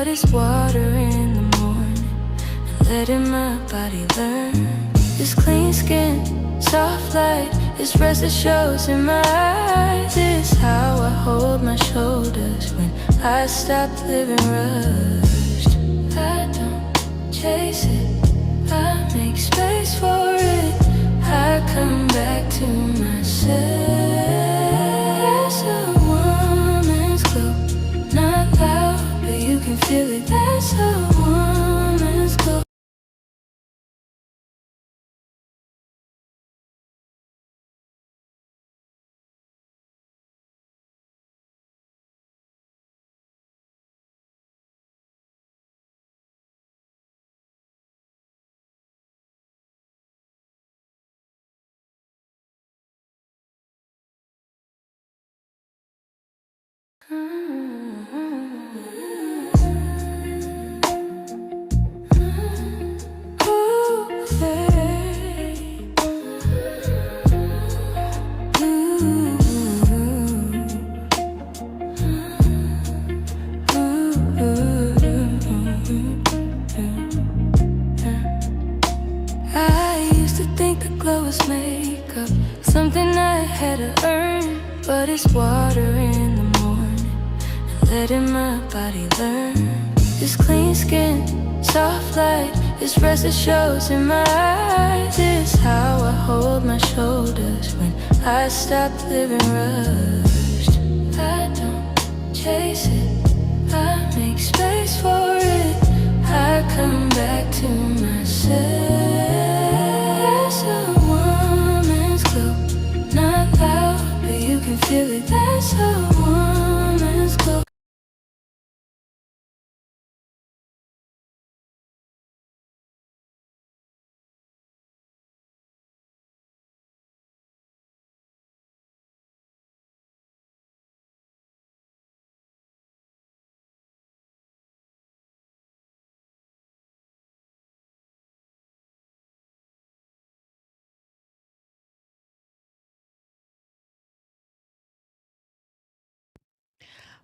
but it's water in the morning, and letting my body learn. This clean skin, soft light, this rest that shows in my eyes. This is how I hold my shoulders when I stop living rushed. I don't chase it, I make space for it. I come back to myself. That's a woman's glow, not loud, but you can feel it. That's a woman's glow. I used to think the glow was makeup, something I had to earn, but it's water in the morning, and letting my body learn. This clean skin, soft light, this rest that shows in my eyes. This is how I hold my shoulders when I stop living rushed. I don't chase it, I make space for it. I come back to myself. That's a woman's glow, not loud, but you can feel it. That's a woman's glow.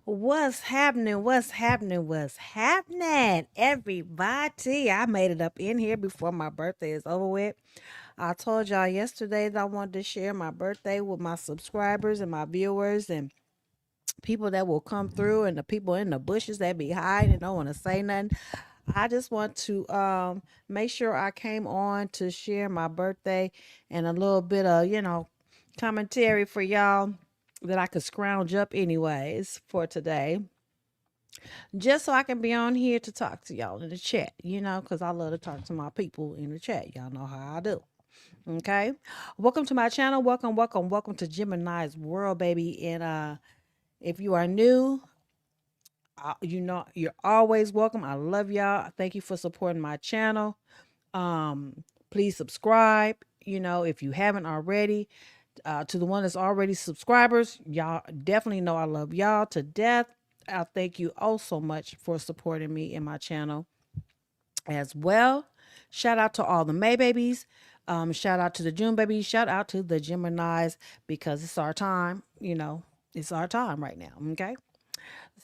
What's happening? What's happening? What's happening? Everybody, I made it up in here before my birthday is over with. I told y'all yesterday that I wanted to share my birthday with my subscribers and my viewers and people that will come through and the people in the bushes that be hiding and don't want to say nothing. I just want to make sure I came on to share my birthday and a little bit of, commentary for y'all that I could scrounge up anyways for today. Just so I can be on here to talk to y'all in the chat, because I love to talk to my people in the chat. Y'all know how I do. Okay. Welcome to my channel. Welcome, welcome, welcome to Gemini's World, baby. And if you are new, you're always welcome. I love y'all. Thank you for supporting my channel. Please subscribe, if you haven't already. To the one that's already subscribers, y'all definitely know I love y'all to death. I thank you all so much for supporting me in my channel as well. Shout out to all the May babies. Shout out to the June babies. Shout out to the Geminis because it's our time. It's our time right now. Okay.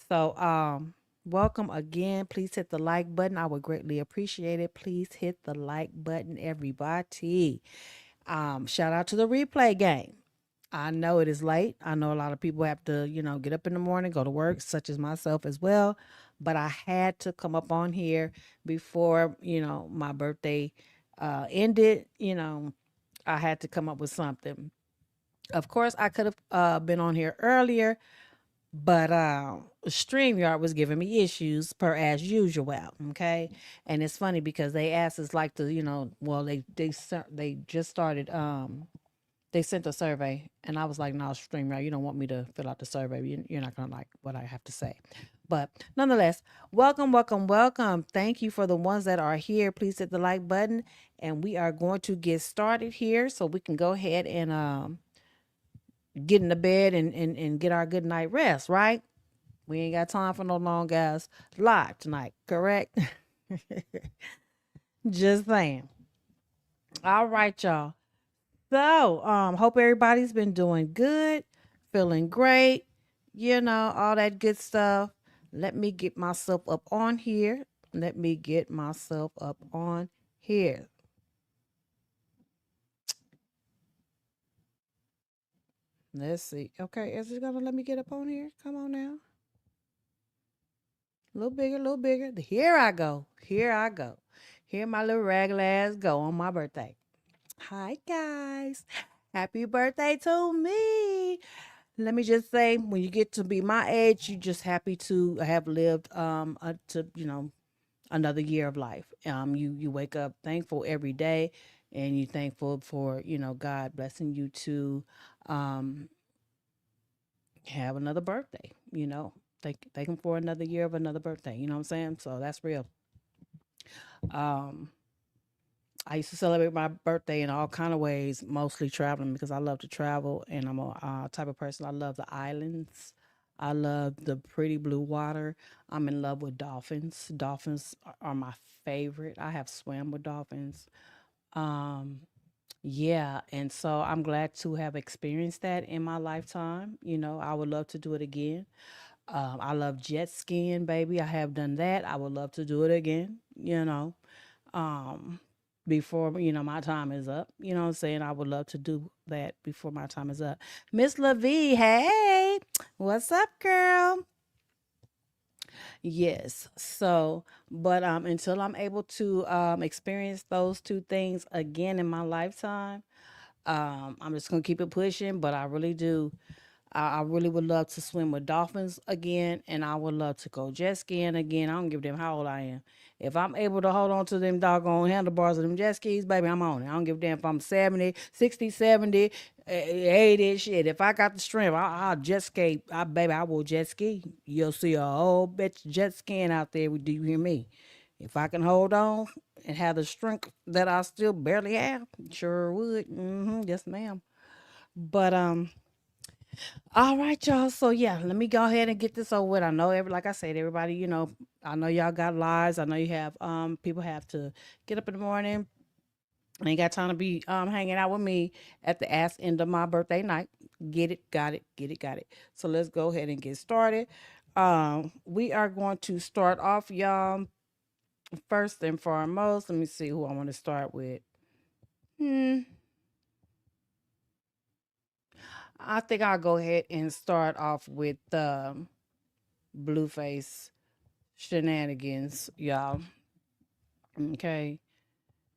So, welcome again. Please hit the like button. I would greatly appreciate it. Please hit the like button, everybody. Shout out to the replay game. I know it is late. I know a lot of people have to, get up in the morning, go to work, such as myself as well. But I had to come up on here before, my birthday ended. I had to come up with something. Of course, I could have been on here earlier, but StreamYard was giving me issues per as usual. Okay, and it's funny because they asked us like to, well, they just started they sent a survey and I was like, no, StreamYard, you don't want me to fill out the survey. You're not going to like what I have to say. But nonetheless, welcome, welcome, welcome. Thank you for the ones that are here. Please hit the like button and we are going to get started here so we can go ahead and get in the bed and get our good night rest, right? We ain't got time for no long guys live tonight, correct? Just saying. All right, y'all. So, hope everybody's been doing good, feeling great, all that good stuff. Let me get myself up on here. Let me get myself up on here. Let's see. Okay, is it gonna let me get up on here? Come on now. A little bigger, a little bigger. Here I go. Here I go. Here my little regular ass go on my birthday. Hi guys. Happy birthday to me. Let me just say, when you get to be my age, you just happy to have lived to another year of life. You wake up thankful every day, and you thankful for God blessing you to um have another birthday. Thank him for another year of another birthday. You know what I'm saying? So that's real. Um, I used to celebrate my birthday in all kind of ways, mostly traveling because I love to travel, and I'm a type of person. I love the islands. I love the pretty blue water. I'm in love with dolphins. Dolphins are my favorite. I have swam with dolphins. Um, yeah, and so I'm glad to have experienced that in my lifetime. I would love to do it again. I love jet skiing, baby. I have done that. I would love to do it again. Um, before my time is up. You know what I'm saying? I would love to do that before my time is up. Miss LaVie, hey, what's up, girl? Yes. So, but until I'm able to experience those two things again in my lifetime, I'm just gonna keep it pushing. But I really do. I really would love to swim with dolphins again, and I would love to go jet skiing again. I don't give a damn how old I am. If I'm able to hold on to them doggone handlebars of them jet skis, baby, I'm on it. I don't give a damn if I'm 70, 60, 70, 80, shit. If I got the strength, I'll jet ski. Baby, I will jet ski. You'll see a whole bitch jet skiing out there. Do you hear me? If I can hold on and have the strength that I still barely have, sure would. Yes, ma'am. But all right, y'all. So yeah, let me go ahead and get this over with. I know like I said, everybody, I know y'all got lives. I know you have people have to get up in the morning. I ain't got time to be hanging out with me at the ass end of my birthday night. Get it, got it, get it, got it. So let's go ahead and get started. We are going to start off, y'all. First and foremost, let me see who I want to start with. I think I'll go ahead and start off with Blueface shenanigans, y'all. Okay.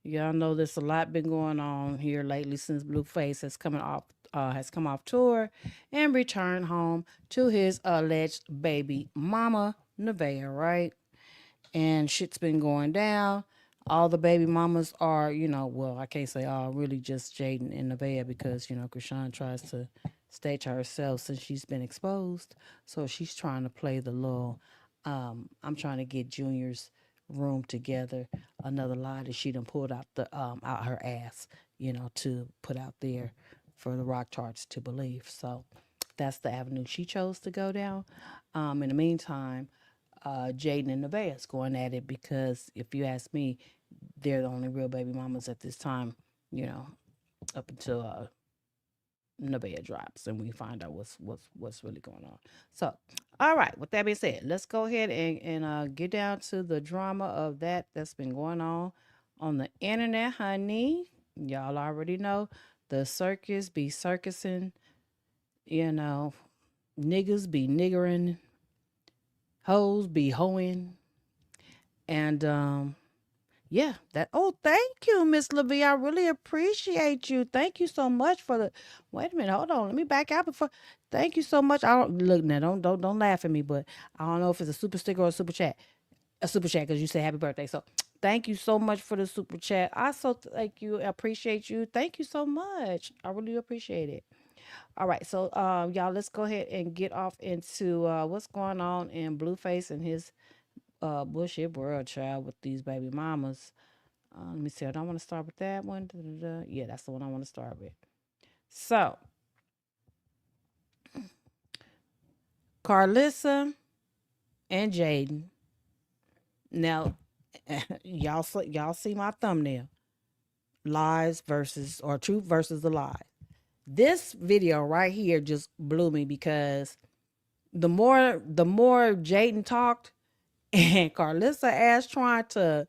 Y'all know there's a lot been going on here lately since Blueface has come off tour and returned home to his alleged baby mama, Nevaeh, right? And shit's been going down. All the baby mamas are, well, I can't say all, really just Jaden and Nevaeh because, Krishan tries to stay to herself since she's been exposed. So she's trying to play the little, I'm trying to get Junior's room together, another lie that she done pulled out her ass, to put out there for the rock charts to believe. So that's the avenue she chose to go down. In the meantime, Jaden and Nevaeh is going at it because if you ask me, they're the only real baby mamas at this time, up until Nevaeh drops and we find out what's really going on. So, all right, with that being said, let's go ahead and get down to the drama of that's been going on the internet, honey. Y'all already know the circus be circusing, niggas be niggering, hoes be hoeing, and yeah, thank you, Miss LaVie. I really appreciate you. Thank you so much for the. Wait a minute, hold on. Let me back out before. Thank you so much. I don't look now. Don't laugh at me, but I don't know if it's a super sticker or a super chat. A super chat because you said happy birthday. So thank you so much for the super chat. I so thank you. I appreciate you. Thank you so much. I really appreciate it. All right, so y'all, let's go ahead and get off into what's going on in Blueface and his bullshit world, child, with these baby mamas. Let me see. I don't want to start with that one. Da-da-da. Yeah, that's the one I want to start with. So, Carlissa and Jaden. Now, y'all see my thumbnail. Lies versus or truth versus the lie. This video right here just blew me because the more Jaden talked, and Carlissa ass trying to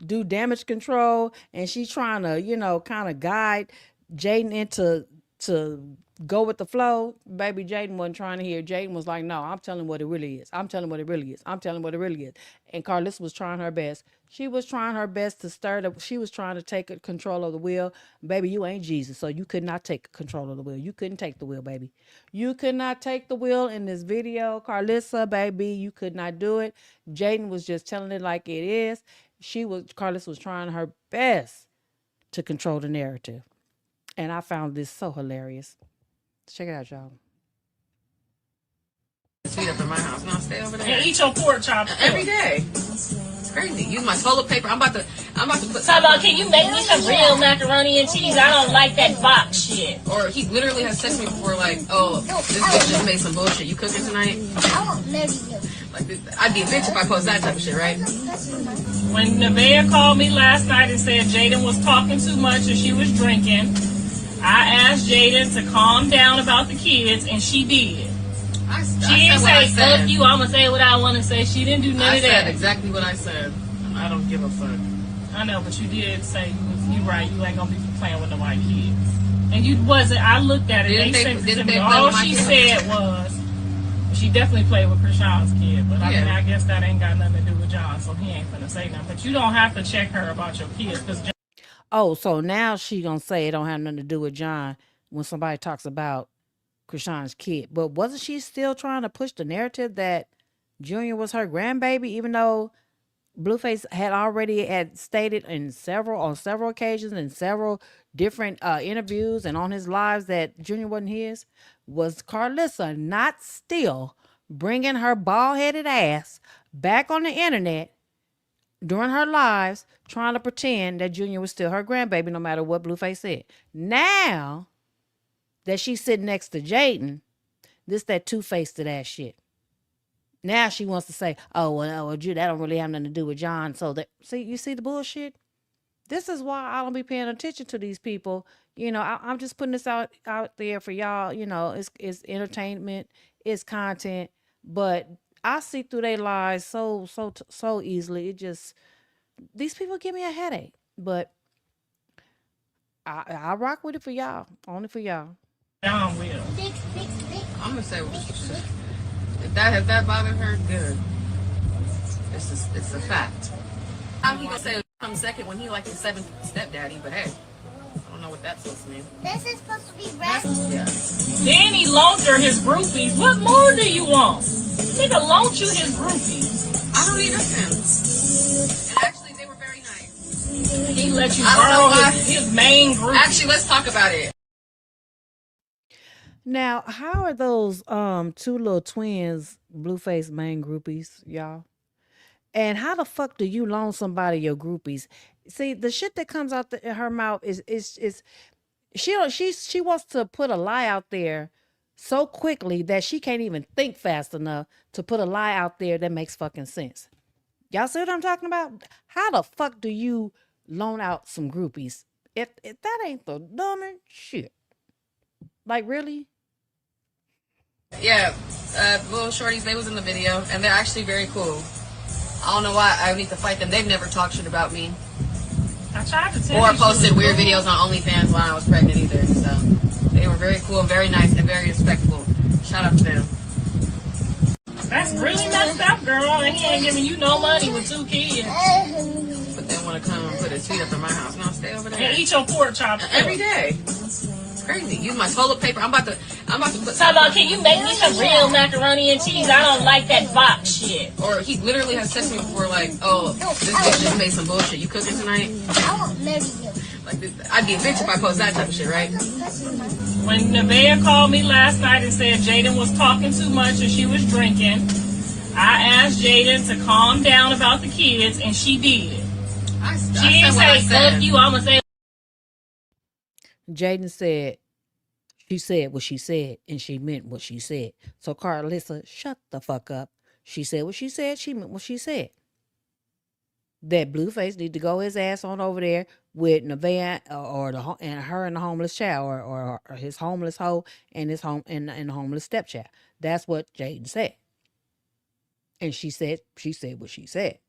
do damage control, and she's trying to, kind of guide Jaden into to go with the flow. Baby, Jaden wasn't trying to hear. Jaden was like, no, I'm telling what it really is. I'm telling what it really is. I'm telling what it really is. And Carlissa was trying her best. She was trying her best to stir the, she was trying to take control of the wheel. Baby, you ain't Jesus, so you could not take control of the wheel. You couldn't take the wheel, baby. You could not take the wheel in this video, Carlissa, baby. You could not do it. Jaden was just telling it like it is. Carlissa was trying her best to control the narrative. And I found this so hilarious. Check it out, y'all. Sweet up in my house. No, stay over there. And eat your pork chop every day. It's crazy. Use my toilet paper. I'm about to put. Talk about, can you make me some real macaroni and cheese? I don't like that box shit. Or he literally has texted me before, like, oh, this bitch just made some bullshit. You cooking tonight? I won't marry you. Like, I'd be a bitch if I post that type of shit, right? When Nevaeh called me last night and said Jaden was talking too much and she was drinking, I asked Jaden to calm down about the kids, and she did. She didn't say, fuck you, I'm going to say what I want to say. She didn't do none of that. I said exactly what I said. I don't give a fuck. I know, but you did say you right. You ain't going to be playing with nobody kids. And you wasn't. I looked at it. They sent it to me. All she said was, she definitely played with Krishan's kid. But I mean, I guess that ain't got nothing to do with John, so he ain't going to say nothing. But you don't have to check her about your kids. Because oh, so now she gonna say it don't have nothing to do with John when somebody talks about Krishan's kid. But wasn't she still trying to push the narrative that Junior was her grandbaby, even though Blueface had already stated on several occasions in several different interviews and on his lives that Junior wasn't his? Was Carlissa not still bringing her bald-headed ass back on the internet during her lives, trying to pretend that Junior was still her grandbaby, no matter what Blueface said? Now that she's sitting next to Jaden, this that two-faced ass shit. Now she wants to say, oh, well, that don't really have nothing to do with John. So that, see, you see the bullshit? This is why I don't be paying attention to these people. I'm just putting this out there for y'all. It's entertainment, it's content, but I see through their lies so easily. It just, these people give me a headache. But I rock with it for y'all, only for y'all. John will. I'm gonna say what she said. If that bothered her, good. It's a fact. How he gonna say come second when he like his seventh stepdaddy? But hey, I don't know what that's supposed to mean. This is supposed to be red. Yeah. Then he launched her his groupies. What more do you want? Nigga launch you his groupies. I don't need them. And actually, they were very nice. He let you borrow his main group. Actually, let's talk about it. Now, how are those two little twins Blueface main groupies, y'all? And how the fuck do you loan somebody your groupies? See, the shit that comes out her mouth is she wants to put a lie out there so quickly that she can't even think fast enough to put a lie out there that makes fucking sense. Y'all see what I'm talking about? How the fuck do you loan out some groupies if that ain't the dumbest shit? Like, really? Yeah, little shorties, they was in the video, and they're actually very cool. I don't know why I need to fight them. They've never talked shit about me. I tried to tell or posted weird videos on OnlyFans while I was pregnant either. So they were very cool, very nice, and very respectful. Shout out to them. That's really messed up, girl. And he ain't giving you no money with 2 kids. But they want to come and put his feet up in my house. No, stay over there. And eat your pork chop every day. It's crazy. Use my toilet paper. I'm about to put. Talk about, can you make me some real macaroni and cheese? I don't like that box shit. Or he literally has texted me before, like, oh, this bitch just made some bullshit. You cooking tonight? I won't marry you. Like, I'd be a bitch if I post that type of shit, right? When Nevaeh called me last night and said Jaden was talking too much and she was drinking, I asked Jaden to calm down about the kids, and she did. She didn't say, fuck you, I'm going to say. Jaden said, she said what she said, and she meant what she said. So Carlissa, shut the fuck up. She said what she said, she meant what she said. That Blueface need to go his ass on over there with Nevaeh and her and the homeless child, or his homeless hoe and his and the homeless stepchild. That's what Jaden said. And she said what she said.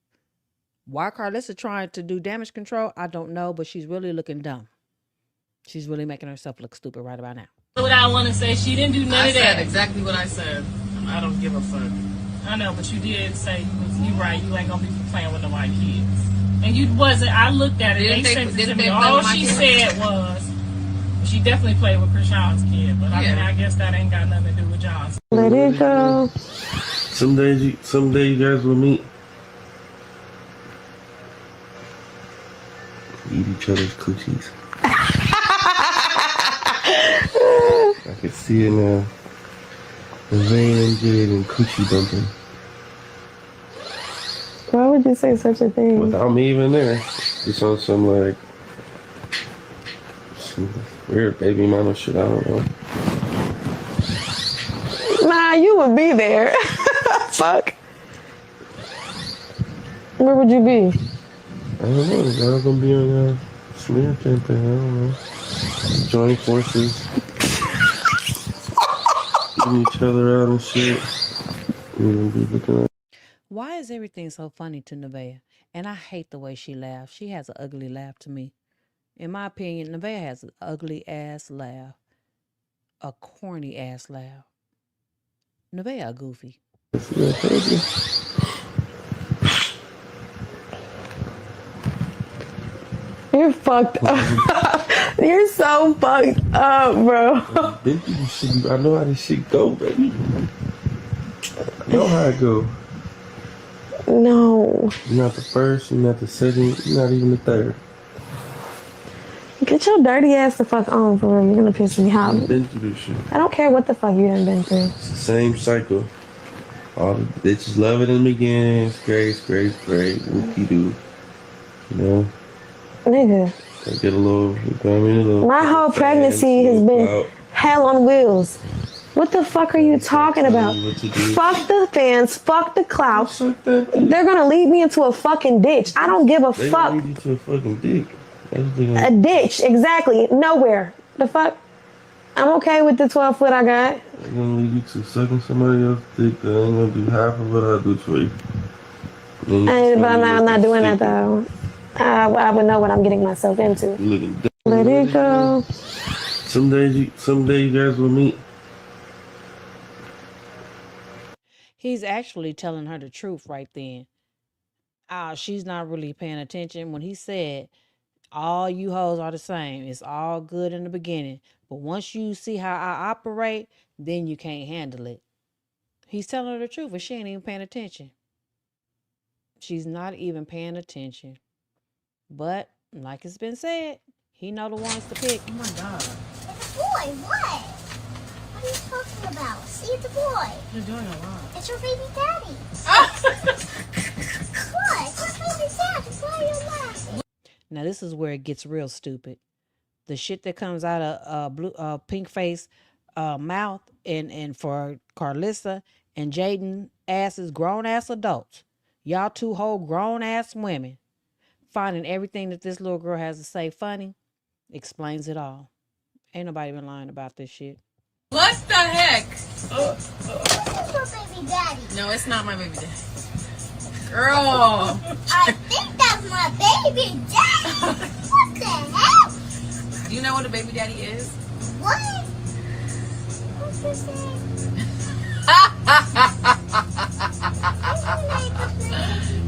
Why Carlissa trying to do damage control, I don't know, but she's really looking dumb. She's really making herself look stupid right about now. What I want to say, she didn't do none of that. I said exactly what I said. I don't give a fuck. I know, but you did say you right. You ain't gonna be playing with no white kids, and you wasn't. I looked at it. They sent it to me. All she said was she definitely played with Krishan's kid, but I mean, I guess that ain't got nothing to do with John's. Let it go. Someday you guys will meet. Eat each other's coochies. I can see it now. The van Jade and coochie bumping. Why would you say such a thing? Without me even there. Just on some like some weird baby mama shit, I don't know. Nah, you would be there. Fuck. Where would you be? I don't know. Y'all gonna be on a smear campaign, I don't know. Join forces. Getting each other out and shit. We're gonna be looking at. Why is everything so funny to Nevaeh? And I hate the way she laughs. She has an ugly laugh to me. In my opinion, Nevaeh has an ugly ass laugh. A corny ass laugh. Nevaeh a goofy. You're fucked up. You're so fucked up, bro. I know how this shit go, baby. I know how it go. No. You're not the first, you're not the second, you're not even the third. Get your dirty ass the fuck on, for real. You're gonna piss me off. I've been through this shit. I don't care what the fuck you done been through. It's the same cycle. All the bitches love it in the beginning. It's great. Whoop-de-doo. You know? Nigga. I get a little, you know what I mean? A little. My whole pregnancy has been hell on wheels. What the fuck are you talking about? Fuck the fans, fuck the clout. They're gonna lead me into a fucking ditch. I don't give a They fuck. lead you to a fucking dick. A ditch, exactly. Nowhere. The fuck? I'm okay with the 12 foot I got. They're gonna lead you to sucking somebody else's dick. They ain't gonna do half of what I do for you. But I'm not doing that though. I would know what I'm getting myself into. Let it go. Someday you guys will meet. He's actually telling her the truth right then. She's not really paying attention. When he said, all you hoes are the same, it's all good in the beginning, but once you see how I operate, then you can't handle it. He's telling her the truth, but she ain't even paying attention. She's not even paying attention. But, like it's been said, he know the ones to pick. Oh my God. It's a boy. What? What are you talking about? See, it's a boy. You're doing a lot. It's your baby daddy. What? It's your baby daddy. Why are you laughing? Now, this is where it gets real stupid. The shit that comes out of pink face mouth and for Carlissa and Jaden asses, grown ass adults. Y'all two whole grown ass women finding everything that this little girl has to say funny explains it all. Ain't nobody been lying about this shit. What the heck? This is your baby daddy. No, it's not my baby daddy. Girl. I think that's my baby daddy. What the hell? Do you know what a baby daddy is? What? What's your name?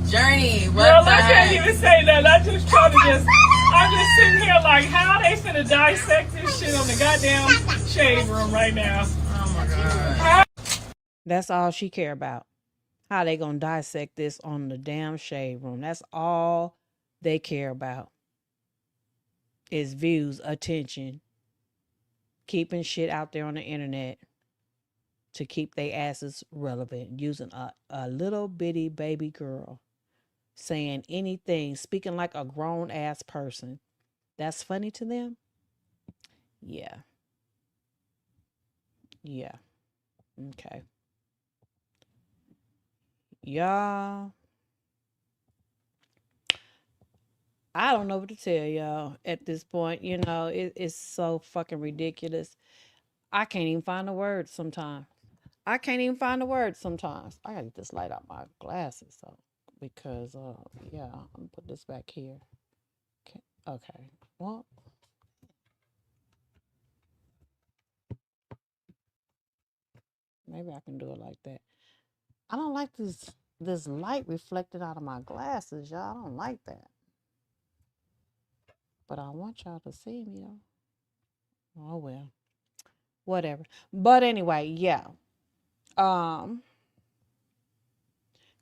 Journey. What Girl, the I can't heck? even say that. I'm just sitting here like, how they finna dissect this shit on the goddamn shade room right now. Oh my God. That's all she care about. How they gonna dissect this on the damn shade room. That's all they care about. Is views, attention, keeping shit out there on the internet to keep their asses relevant, using a little bitty baby girl saying anything, speaking like a grown ass person. That's funny to them? Yeah. Okay. Y'all, I don't know what to tell y'all at this point. You know, it's so fucking ridiculous. I can't even find the words sometimes. I can't even find the word sometimes. I gotta get this light out my glasses, so because yeah, I'm gonna put this back here. Okay. Well, maybe I can do it like that. I don't like this light reflected out of my glasses, y'all. I don't like that. But I want y'all to see me though. Oh well. Whatever. But anyway, yeah.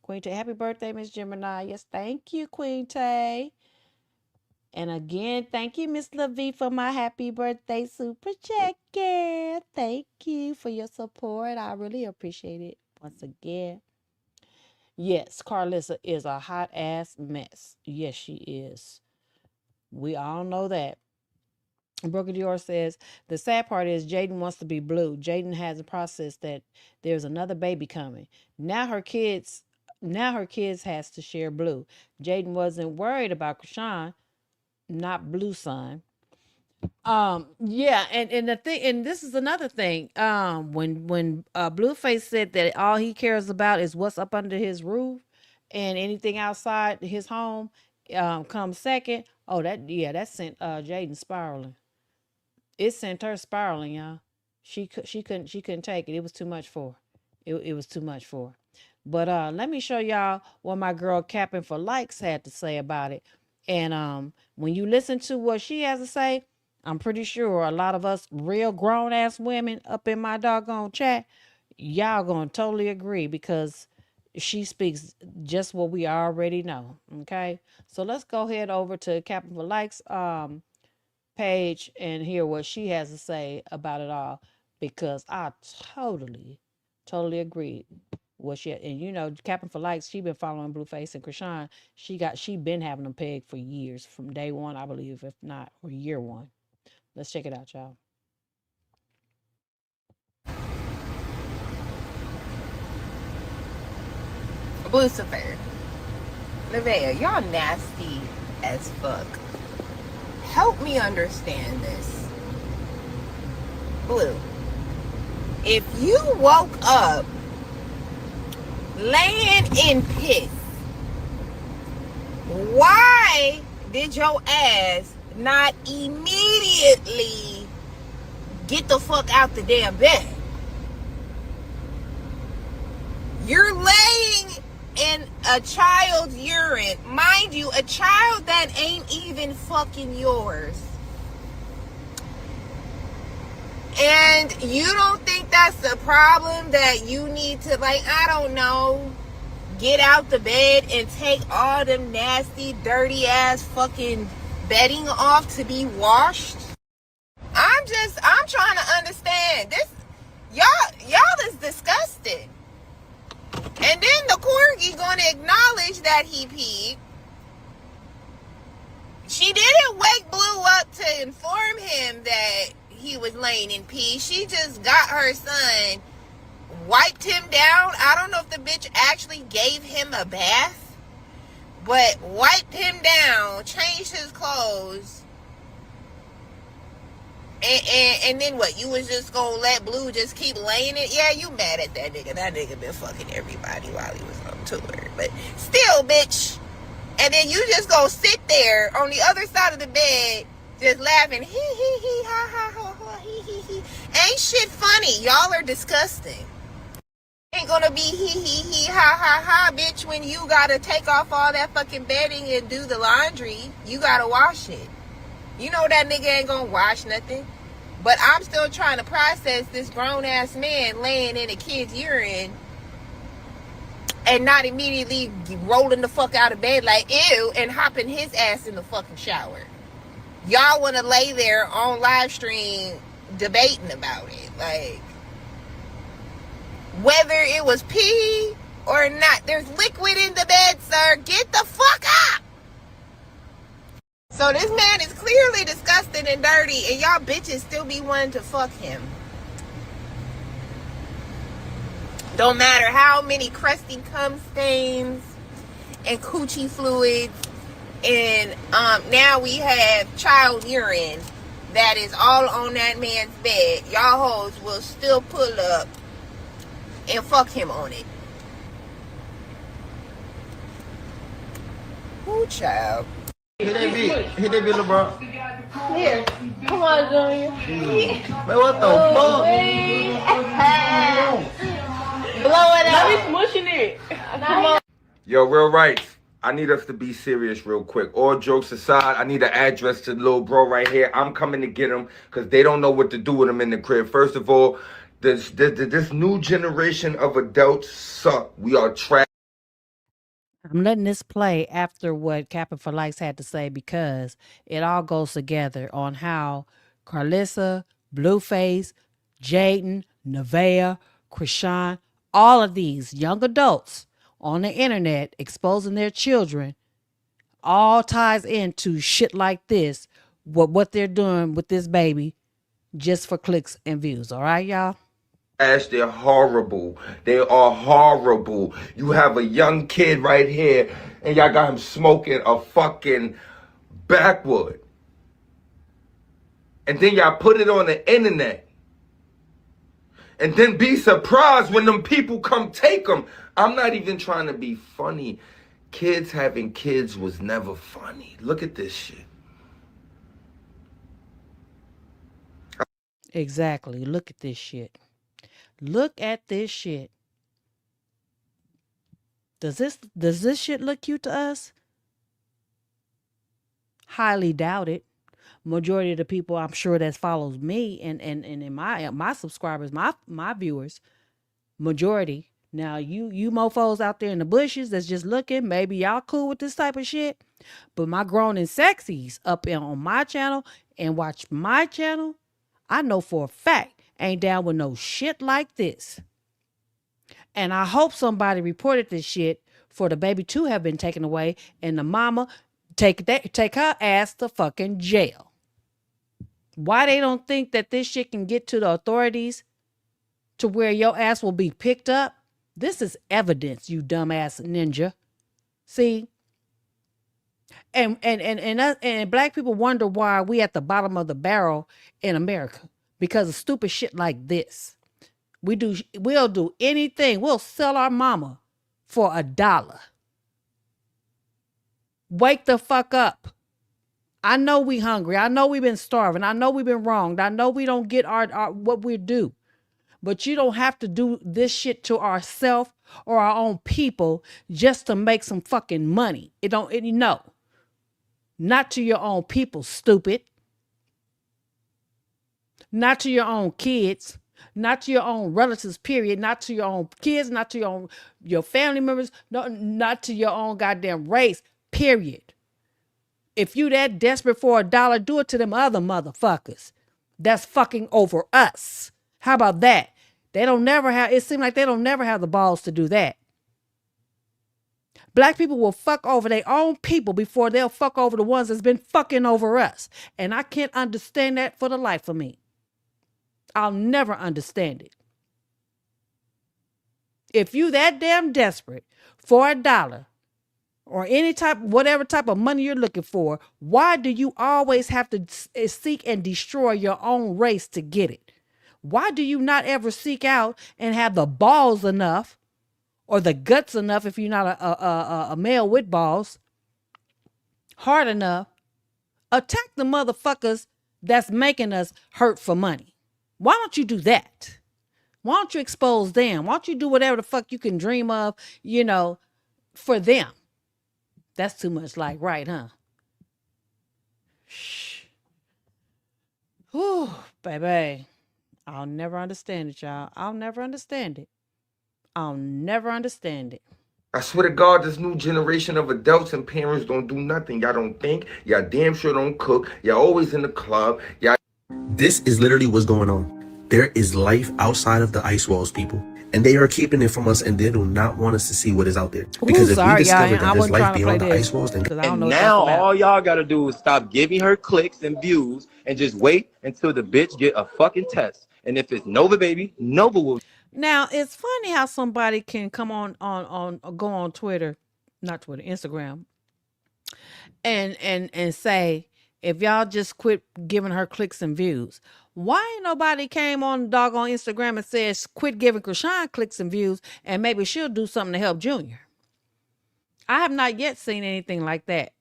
Queen Tay, happy birthday, Miss Gemini. Yes, thank you, Queen Tay. And again, thank you, Miss LaVie, for my happy birthday super chat, girl. Thank you for your support. I really appreciate it once again. Yes, Carlissa is a hot ass mess. Yes, she is. We all know that. Brooker Dior says, the sad part is Jaden wants to be blue. Jaden hasn't processed that there's another baby coming. Now her kids has to share blue. Jaden wasn't worried about Krishan, not blue son. Yeah, and the thing, and this is another thing. When Blueface said that all he cares about is what's up under his roof, and anything outside his home comes second. Oh, that sent Jaden spiraling. It sent her spiraling, y'all. She couldn't take it. It was too much for her. It was too much for her. But let me show y'all what my girl Capping for Likes had to say about it. And when you listen to what she has to say, I'm pretty sure a lot of us real grown ass women up in my doggone chat, y'all gonna totally agree because she speaks just what we already know. Okay, so let's go ahead over to Capping for Likes page and hear what she has to say about it all because I totally agree what she and you know Captain for Likes, she been following Blueface and Krishan. She been having them pegged for years from day one, I believe, if not or year one. Let's check it out, y'all. Lucifer, Nevaeh, y'all nasty as fuck. Help me understand this. Blue, if you woke up laying in piss, why did your ass not immediately get the fuck out the damn bed? You're laying in a child's urine. Mind you, a child that ain't even fucking yours. And you don't think that's a problem that you need to, like, I don't know, get out the bed and take all them nasty, dirty ass fucking bedding off to be washed? I'm trying to understand. This, y'all is disgusting. And then the corgi gonna acknowledge that he peed. She didn't wake Blue up to inform him that he was laying in pee. She just got her son, wiped him down. I don't know if the bitch actually gave him a bath, but wiped him down, changed his clothes. And then what? You was just gonna let Blue just keep laying it? Yeah, you mad at that nigga. That nigga been fucking everybody while he was on tour. But still, bitch. And then you just gonna sit there on the other side of the bed just laughing. Hee hee hee ha ha ha ha hee hee hee. Ain't shit funny. Y'all are disgusting. Ain't gonna be hee hee hee ha ha ha, bitch, when you gotta take off all that fucking bedding and do the laundry. You gotta wash it. You know that nigga ain't gonna wash nothing. But I'm still trying to process this grown-ass man laying in a kid's urine and not immediately rolling the fuck out of bed like, ew, and hopping his ass in the fucking shower. Y'all want to lay there on live stream debating about it. Like, whether it was pee or not, there's liquid in the bed, sir. Get the fuck up! So this man is clearly disgusting and dirty, and y'all bitches still be wanting to fuck him. Don't matter how many crusty cum stains and coochie fluids, and now we have child urine that is all on that man's bed. Y'all hoes will still pull up and fuck him on it. Ooh, child. Hit that beat, little bro. Here. Come on, Junior. Man, what the fuck? Blow it out. Let me smushing it. Come on. Yo, real rights. I need us to be serious real quick. All jokes aside, I need an address to little bro right here. I'm coming to get him because they don't know what to do with him in the crib. First of all, this new generation of adults suck. We are trash. I'm letting this play after what Captain for Likes had to say because it all goes together on how Carlissa, Blueface, Jaden, Nevaeh, Krishan, all of these young adults on the internet exposing their children all ties into shit like this, what they're doing with this baby just for clicks and views. All right, y'all? They're horrible. They are horrible. You have a young kid right here and y'all got him smoking a fucking backwood. And then y'all put it on the internet. And then be surprised when them people come take them. I'm not even trying to be funny. Kids having kids was never funny. Look at this shit. Exactly. Look at this shit. Look at this shit. Does this shit look cute to us? Highly doubt it. Majority of the people I'm sure that follows me and in my subscribers, my viewers, majority. Now you mofos out there in the bushes that's just looking, maybe y'all cool with this type of shit. But my grown and sexies up on my channel and watch my channel, I know for a fact ain't down with no shit like this. And I hope somebody reported this shit for the baby to have been taken away and the mama take her ass to fucking jail. Why they don't think that this shit can get to the authorities to where your ass will be picked up? This is evidence, you dumbass ninja. See? And black people wonder why we at the bottom of the barrel in America because of stupid shit like this. We'll do anything. We'll sell our mama for $1. Wake the fuck up. I know we hungry. I know we've been starving. I know we've been wronged. I know we don't get our what we do. But you don't have to do this shit to ourselves or our own people just to make some fucking money. No. Not to your own people, stupid. Not to your own kids. Not to your own relatives, period. Not to your own kids. Not to your family members. No, not to your own goddamn race, period. If you that desperate for $1, do it to them other motherfuckers. That's fucking over us. How about that? It seems like they don't never have the balls to do that. Black people will fuck over their own people before they'll fuck over the ones that's been fucking over us. And I can't understand that for the life of me. I'll never understand it. If you that damn desperate for $1 or whatever type of money you're looking for, why do you always have to seek and destroy your own race to get it? Why do you not ever seek out and have the balls enough or the guts enough, if you're not a male with balls, hard enough, attack the motherfuckers that's making us hurt for money? Why don't you do that? Why don't you expose them? Why don't you do whatever the fuck you can dream of, for them? That's too much like right, huh? Shh. Whew, baby. I'll never understand it, y'all. I'll never understand it. I'll never understand it. I swear to God, this new generation of adults and parents don't do nothing. Y'all don't think. Y'all damn sure don't cook. Y'all always in the club. This is literally what's going on. There is life outside of the ice walls, people. And they are keeping it from us, and they do not want us to see what is out there. Because if we discover that there's life beyond the ice walls, then... And now all y'all gotta do is stop giving her clicks and views and just wait until the bitch get a fucking test. And if it's Nova baby, Nova will... Now, it's funny how somebody can come go on Twitter, not Twitter, Instagram, and say, if y'all just quit giving her clicks and views, Why ain't nobody came on doggone Instagram and says quit giving Krishan clicks and views and maybe she'll do something to help Junior? I have not yet seen anything like that.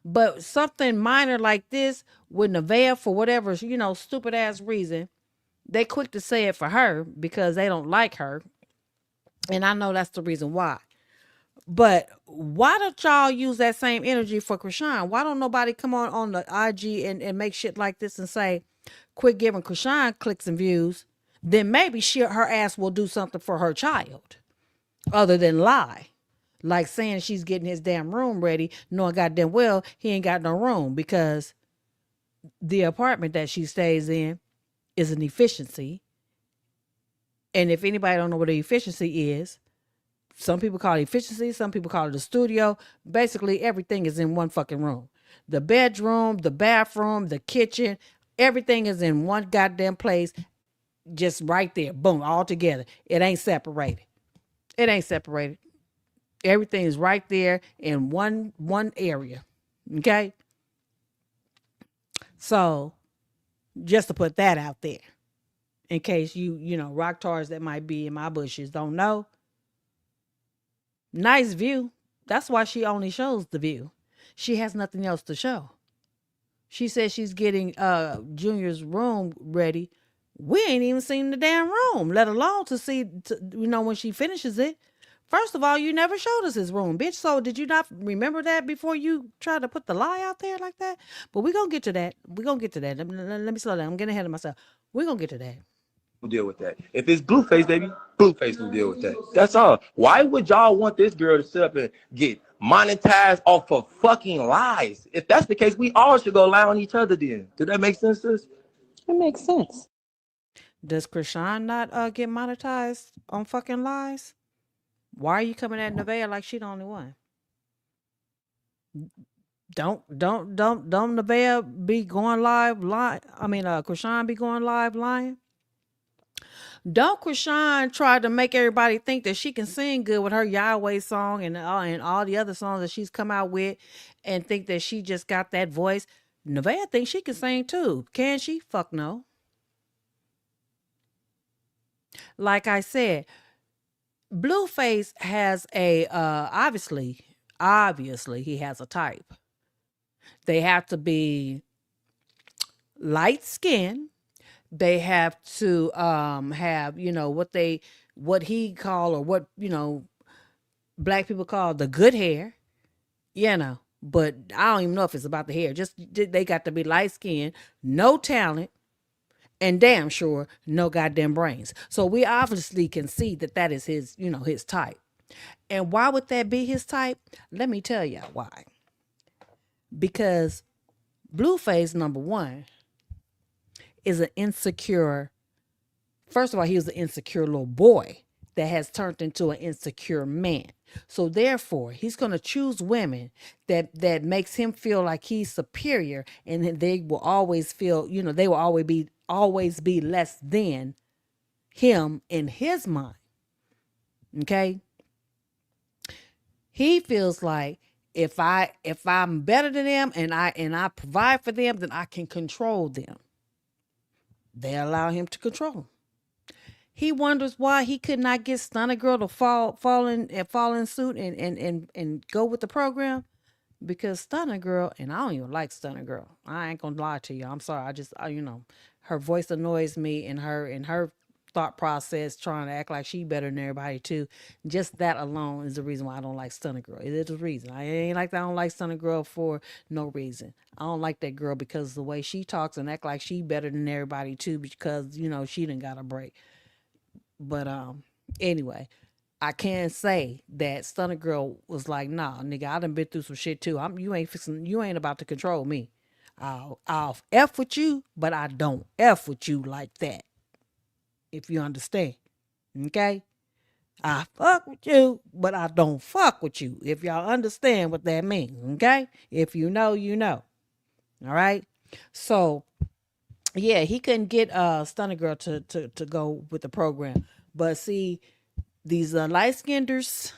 But something minor like this with Nevaeh, for whatever, stupid ass reason, they quick to say it for her because they don't like her. And I know that's the reason why. But why don't y'all use that same energy for Krishan? Why don't nobody come on the IG and make shit like this and say, quit giving Krishan clicks and views? Then maybe her ass will do something for her child other than lie. Like saying she's getting his damn room ready, knowing goddamn well he ain't got no room because the apartment that she stays in is an efficiency. And if anybody don't know what the efficiency is, some people call it efficiency, some people call it a studio. Basically, everything is in one fucking room. The bedroom, the bathroom, the kitchen, everything is in one goddamn place, just right there. Boom, all together. It ain't separated. It ain't separated. Everything is right there in one area. Okay? So, just to put that out there, in case rock tars that might be in my bushes don't know. Nice view. That's why she only shows the view. She has nothing else to show. She says she's getting Junior's room ready. We ain't even seen the damn room, let alone to see, when she finishes it. First of all, you never showed us his room, bitch. So did you not remember that before you tried to put the lie out there like that? But we're going to get to that. Let me slow down. I'm getting ahead of myself. We're going to get to that. We'll deal with that. If it's Blueface, baby, Blueface will deal with that. That's all. Why would y'all want this girl to sit up and get monetized off of fucking lies? If that's the case, we all should go lie on each other then. Did that make sense, sis? It makes sense. Does Krishan not get monetized on fucking lies? Why are you coming at Nevaeh like she the only one? Don't Nevaeh be going live lying? I mean, Krishan be going live lying? Don't Krishan try to make everybody think that she can sing good with her Yahweh song and all the other songs that she's come out with and think that she just got that voice? Nevaeh thinks she can sing too. Can she? Fuck no. Like I said, Blueface has a obviously he has a type. They have to be light skin. They have to have what he call, or what black people call the good hair, but I don't even know if it's about the hair. Just they got to be light skinned, no talent, and damn sure no goddamn brains. So we obviously can see that is his, his type. And why would that be his type? Let me tell y'all why. Because Blueface, number one, is an insecure. First of all, he was an insecure little boy that has turned into an insecure man. So therefore, he's going to choose women that makes him feel like he's superior, and they will always feel, they will always be less than him in his mind. Okay? He feels like if I'm better than them and I provide for them, then I can control them. They allow him to control them. He wonders why he could not get Stunner Girl to fall in suit and go with the program, because Stunner Girl, and I don't even like Stunner Girl. I ain't gonna lie to you. I'm sorry. Her voice annoys me, and her thought process trying to act like she better than everybody too. Just that alone is the reason why I don't like Stunner Girl. It is the reason. I ain't like that. I don't like Stunner Girl for no reason. I don't like that girl because the way she talks and act like she better than everybody too, because she done got a break. But anyway, I can say that Stunner Girl was like, nah, nigga, I done been through some shit too. You ain't about to control me. I'll F with you, but I don't F with you like that. If you understand. Okay? I fuck with you, but I don't fuck with you. If y'all understand what that means. Okay? If you know, you know. All right? So yeah, he couldn't get Stunner Girl to go with the program. But see, these light skinners,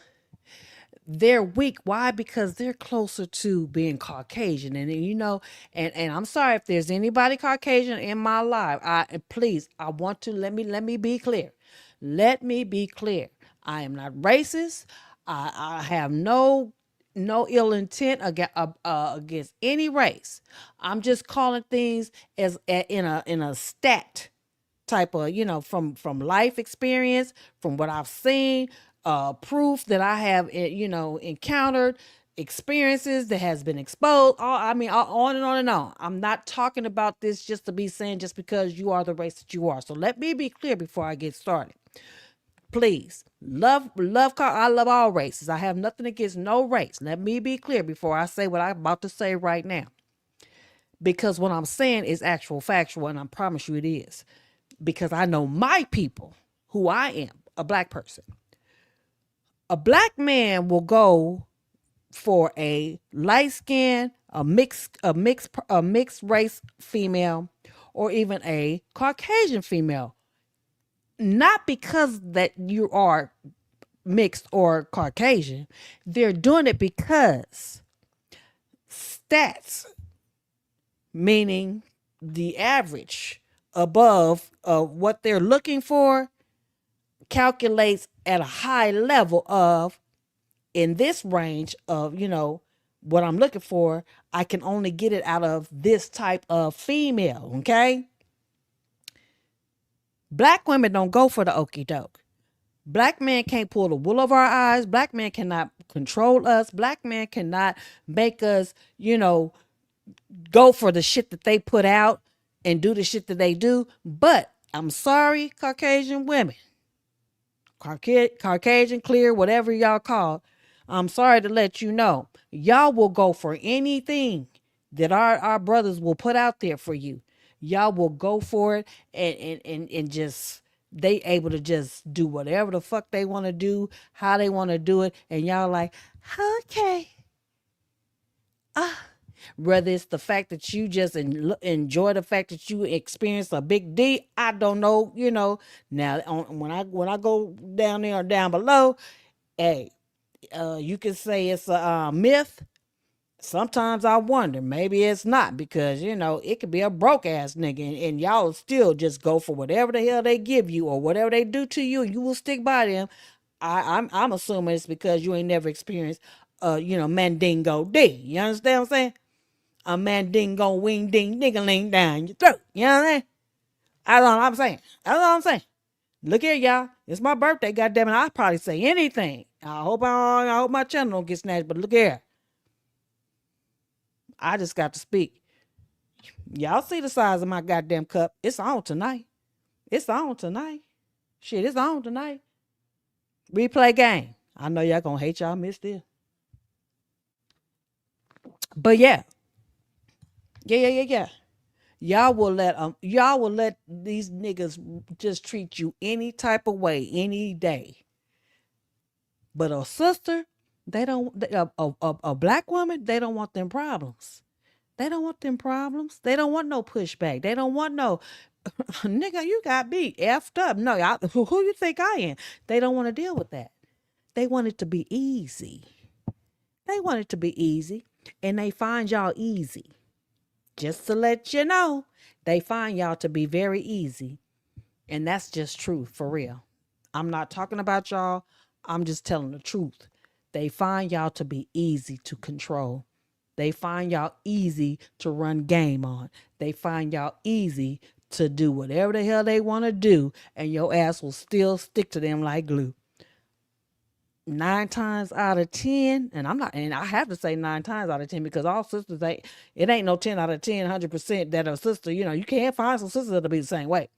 they're weak. Why? Because they're closer to being Caucasian. And you know, and I'm sorry if there's anybody Caucasian in my life. Please, I want to let me be clear. Let me be clear. I am not racist. I have no ill intent against any race. I'm just calling things as in a stat type of, you know, from life experience, from what I've seen, proof that I have, you know, encountered, experiences that has been exposed. I mean, on and on and on. I'm not talking about this just to be saying just because you are the race that you are. So let me be clear before I get started. Please, I love all races. I have nothing against no race. Let me be clear before I say what I'm about to say right now. Because what I'm saying is actual factual, and I promise you it is. Because I know my people, who I am, a black person. A black man will go for a light skin, a mixed race female, or even a Caucasian female. Not because that you are mixed or Caucasian. They're doing it because stats, meaning the average above what they're looking for, calculates at a high level of, in this range of, you know, what I'm looking for, I can only get it out of this type of female, okay? Black women don't go for the okie doke. Black men can't pull the wool over our eyes. Black men cannot control us. Black men cannot make us, you know, go for the shit that they put out and do the shit that they do. But I'm sorry, Caucasian women, Caucasian, clear, whatever y'all call, I'm sorry to let you know, y'all will go for anything that our brothers will put out there for you. Y'all will go for it and just, they able to just do whatever the fuck they want to do, how they want to do it, and y'all like, okay. Whether it's the fact that you just enjoy the fact that you experience a big D, I don't know, you know. Now, when I go down there or down below, hey, you can say it's a myth. Sometimes I wonder, maybe it's not, because, you know, it could be a broke ass nigga and y'all still just go for whatever the hell they give you or whatever they do to you, and you will stick by them. I'm assuming it's because you ain't never experienced, you know, Mandingo D. You understand what I'm saying? A Mandingo wing ding ding down your throat. You know what I'm saying? That's all I'm saying. That's all I'm saying. Look here, y'all. It's my birthday, goddamn it. I'll probably say anything. I hope my channel don't get snatched, but look here. I just got to speak. Y'all see the size of my goddamn cup. It's on tonight. It's on tonight. Shit, it's on tonight. Replay game. I know y'all gonna hate y'all miss this. But yeah. Yeah. Y'all will let these niggas just treat you any type of way, any day. But a sister, a black woman, they don't want them problems. They don't want them problems. They don't want no pushback. They don't want no, nigga, you got beat, effed up. No, who you think I am? They don't want to deal with that. They want it to be easy. They want it to be easy. And they find y'all easy. Just to let you know, they find y'all to be very easy. And that's just true, for real. I'm not talking about y'all. I'm just telling the truth. They find y'all to be easy to control. They find y'all easy to run game on. They find y'all easy to do whatever the hell they want to do, and your ass will still stick to them like glue. 9 times out of 10, and I have to say 9 times out of 10, because all sisters it ain't no 10 out of 10, 100% that a sister, you know, you can't find some sisters that'll be the same way.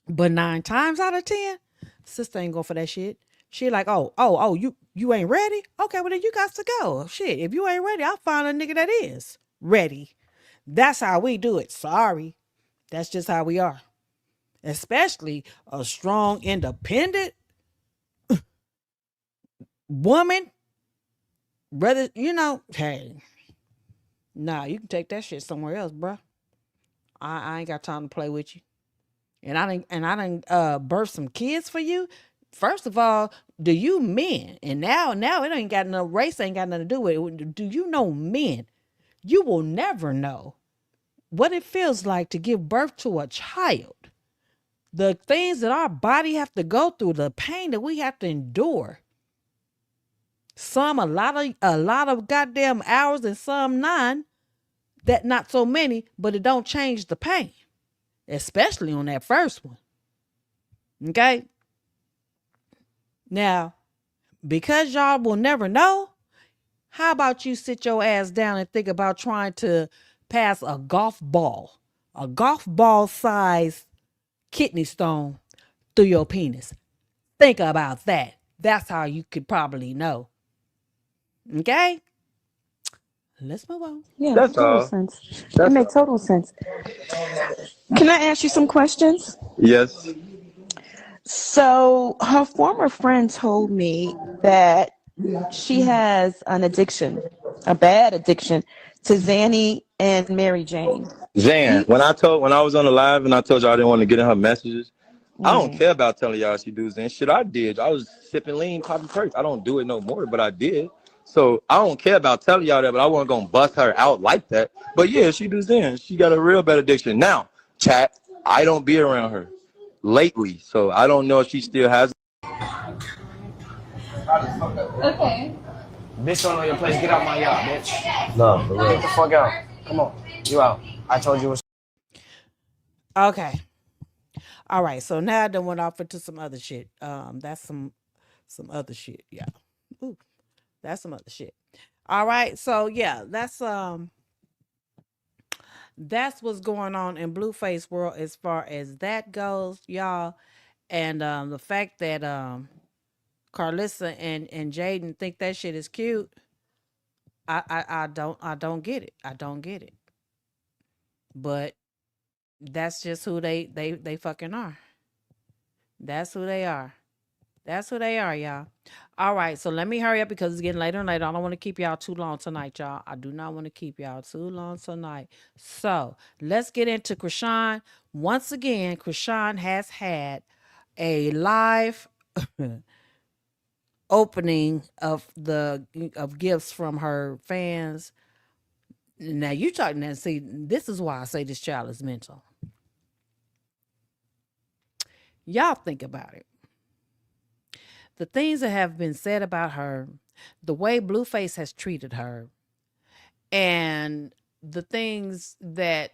But 9 times out of 10, sister ain't going for that shit. She like, oh, you ain't ready? Okay, well then you got to go. Shit, if you ain't ready, I'll find a nigga that is ready. That's how we do it. Sorry. That's just how we are. Especially a strong, independent woman. Brother, you know, hey. Nah, you can take that shit somewhere else, bruh. I ain't got time to play with you. And I done birth some kids for you. First of all, do you men, and now it ain't got no race, ain't got nothing to do with it. Do you know men? You will never know what it feels like to give birth to a child. The things that our body have to go through, the pain that we have to endure. Some a lot of goddamn hours and some none, that not so many, but it don't change the pain, especially on that first one. Okay? Now, because y'all will never know, how about you sit your ass down and think about trying to pass a golf ball size kidney stone through your penis? Think about that. That's how you could probably know. Okay? Let's move on. Yeah, That's total all. sense. It That's makes all. total sense. Can I ask you some questions? Yes. So her former friend told me that she has an addiction, a bad addiction to Zanny and Mary Jane. Jan, when I was on the live and I told y'all I didn't want to get in her messages, I don't care about telling y'all she do Zan. Shit, I did. I was sipping lean, popping perks. I don't do it no more, but I did. So I don't care about telling y'all that, but I wasn't gonna bust her out like that. But yeah, she do Zan. She got a real bad addiction. Now, chat, I don't be around her lately, so I don't know if she still has. Okay. Bitch don't know your place. Get out my yard, bitch. No, for real. Get the fuck out. Come on. You out. I told you it was. Okay. All right. So now I done went off into some other shit. That's some other shit. Yeah. Ooh, that's some other shit. All right. So yeah, that's what's going on in Blueface world as far as that goes, y'all. And the fact that Carlissa and Jaden think that shit is cute, I don't get it. I don't get it. But that's just who they fucking are. That's who they are. That's who they are, y'all. All right, so let me hurry up because it's getting later and later. I don't want to keep y'all too long tonight, y'all. I do not want to keep y'all too long tonight. So let's get into Krishan. Once again, Krishan has had a live opening of gifts from her fans. Now you talking and see, this is why I say this child is mental. Y'all think about it. The things that have been said about her, the way Blueface has treated her, and the things that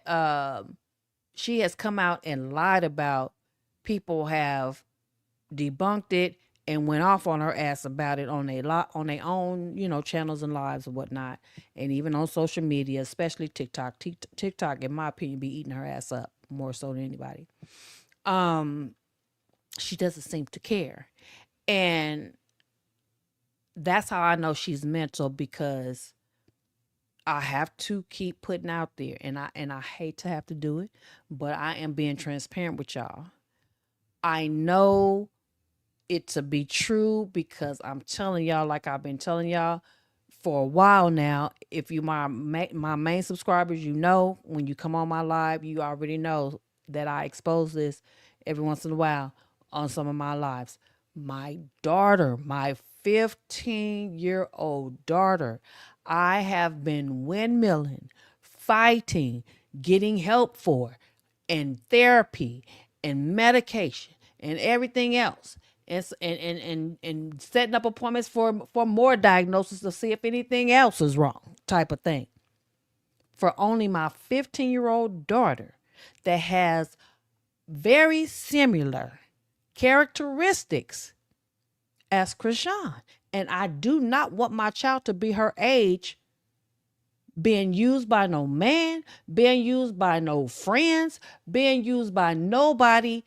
she has come out and lied about, people have debunked it and went off on her ass about it on their own, channels and lives and whatnot, and even on social media, especially TikTok. TikTok, in my opinion, be eating her ass up more so than anybody. She doesn't seem to care. And that's how I know she's mental, because I have to keep putting out there, and I hate to have to do it, but I am being transparent with y'all. I know it to be true because I'm telling y'all, like I've been telling y'all for a while now. If you my main subscribers, when you come on my live, you already know that I expose this every once in a while on some of my lives. My daughter, my 15-year-old daughter, I have been windmilling, fighting, getting help for, and therapy and medication and everything else. And setting up appointments for more diagnosis to see if anything else is wrong, type of thing. For only my 15-year-old daughter that has very similar characteristics as Krishan. And I do not want my child to be her age, being used by no man, being used by no friends, being used by nobody,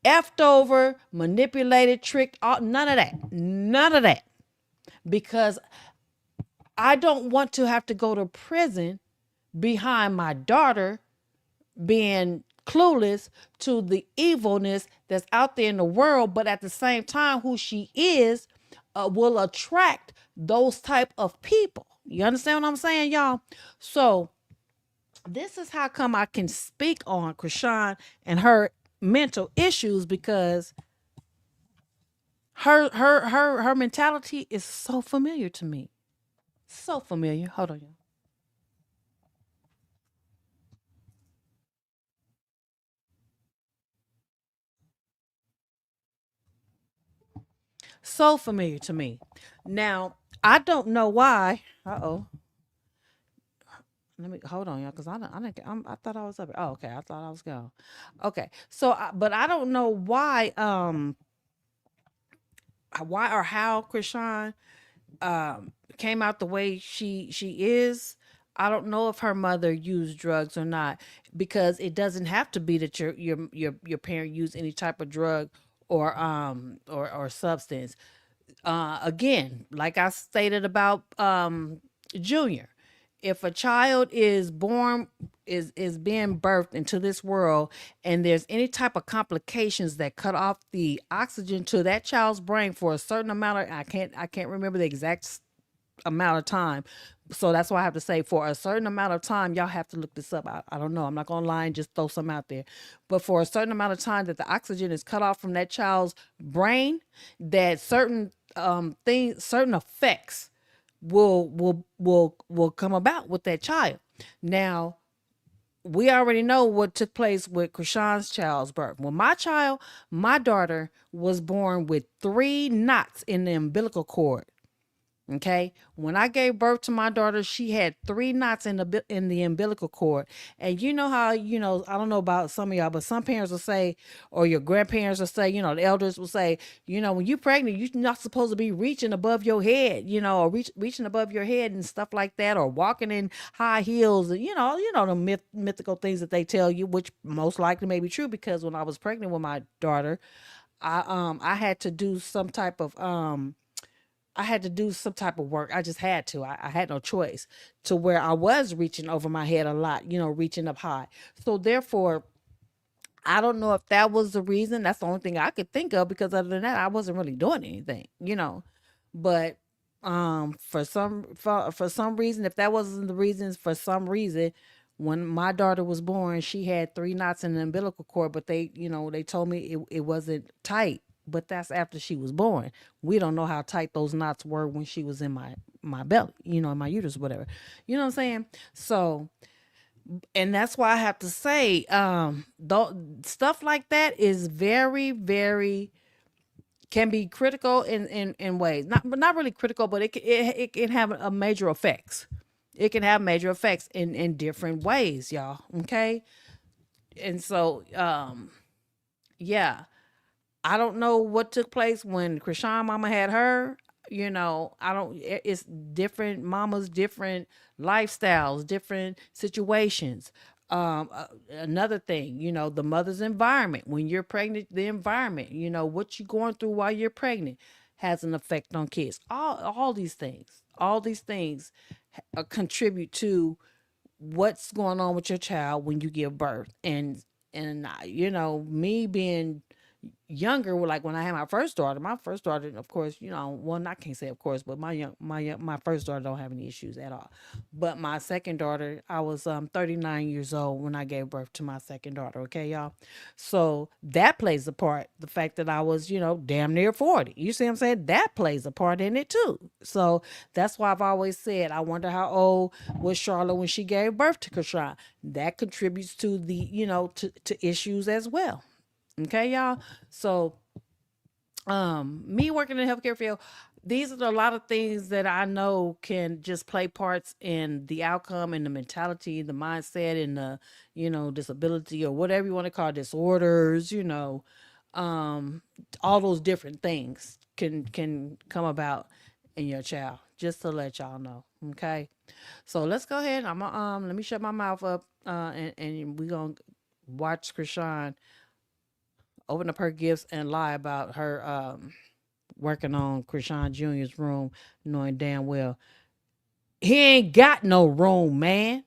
effed over, manipulated, tricked, none of that. None of that. Because I don't want to have to go to prison behind my daughter being clueless to the evilness that's out there in the world, but at the same time, who she is will attract those type of people. You understand what I'm saying, y'all? So this is how come I can speak on Krishan and her mental issues, because Her mentality is so familiar to me. So familiar. Hold on, y'all. So familiar to me. Now, I don't know why. Uh-oh. Let me hold on, y'all, because I thought I was up. Oh, okay. I thought I was gone. Okay. So, but I don't know why or how Krishan came out the way she is. I don't know if her mother used drugs or not, because it doesn't have to be that your parent used any type of drug or substance. Again, like I stated about Junior, if a child is born is being birthed into this world and there's any type of complications that cut off the oxygen to that child's brain for a certain amount of, I can't remember the exact amount of time. So that's why I have to say, for a certain amount of time, y'all have to look this up. I don't know. I'm not going to lie and just throw some out there. But for a certain amount of time that the oxygen is cut off from that child's brain, that certain things, certain effects will come about with that child. Now, we already know what took place with Krishan's child's birth. When my daughter was born with 3 knots in the umbilical cord. Okay, when I gave birth to my daughter, she had 3 knots in the umbilical cord. And you know how, I don't know about some of y'all, but some parents will say, or your grandparents will say, the elders will say, when you're pregnant, you're not supposed to be reaching above your head, or reaching above your head and stuff like that, or walking in high heels, and the mythical things that they tell you, which most likely may be true, because when I was pregnant with my daughter, I had to do some type of work. I just had to. I had no choice, to where I was reaching over my head a lot, reaching up high. So therefore, I don't know if that was the reason. That's the only thing I could think of, because other than that, I wasn't really doing anything, But for some reason, if that wasn't the reasons, for some reason, when my daughter was born, she had 3 knots in the umbilical cord, but they told me it wasn't tight. But that's after she was born. We don't know how tight those knots were when she was in my belly, in my uterus, whatever. You know what I'm saying? So, and that's why I have to say, stuff like that is very, very, can be critical in ways. Not really critical, but it can have a major effects. It can have major effects in different ways, y'all. Okay. And so, yeah. I don't know what took place when Krishan mama had her. It's different mamas, different lifestyles, different situations. Another thing, the mother's environment. When you're pregnant, the environment, what you're going through while you're pregnant has an effect on kids. All these things contribute to what's going on with your child when you give birth. And me being younger, like when I had my first daughter, of course, I can't say of course, but my first daughter don't have any issues at all. But my second daughter, I was 39 years old when I gave birth to my second daughter. Okay, y'all. So that plays a part. The fact that I was, damn near 40. You see what I'm saying? That plays a part in it too. So that's why I've always said, I wonder how old was Charlotte when she gave birth to Krishan. That contributes to the, to issues as well. Okay, y'all. So, me working in the healthcare field, these are a lot of things that I know can just play parts in the outcome and the mentality, the mindset, and the, disability, or whatever you want to call it, disorders, all those different things can come about in your child, just to let y'all know. Okay. So let's go ahead. Let me shut my mouth up, and we're going to watch Krishan open up her gifts and lie about her working on Krishan Jr.'s room, knowing damn well he ain't got no room, man.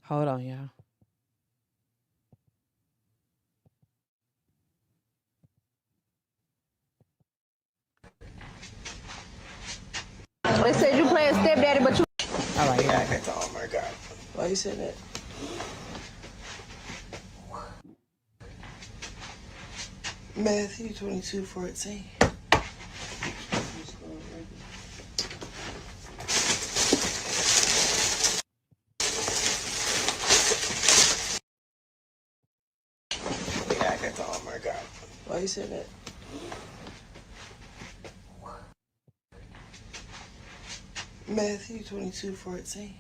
Hold on, y'all. They said you playing stepdaddy, but you. All right, yeah. Oh my God. Why you say that? Matthew 22:14. Yeah, I got the armor. God. Why you said that? Matthew 22:14.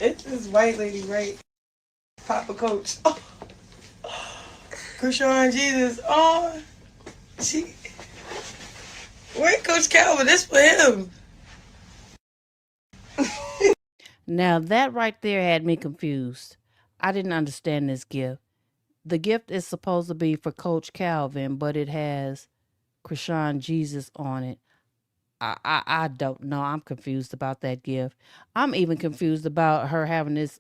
It's this white lady, right? Papa Coach. Oh. Krishan Jesus. Oh, she. Where Coach Calvin? This for him. Now that right there had me confused. I didn't understand this gift. The gift is supposed to be for Coach Calvin, but it has Krishan Jesus on it. I don't know. I'm confused about that gift. I'm even confused about her having this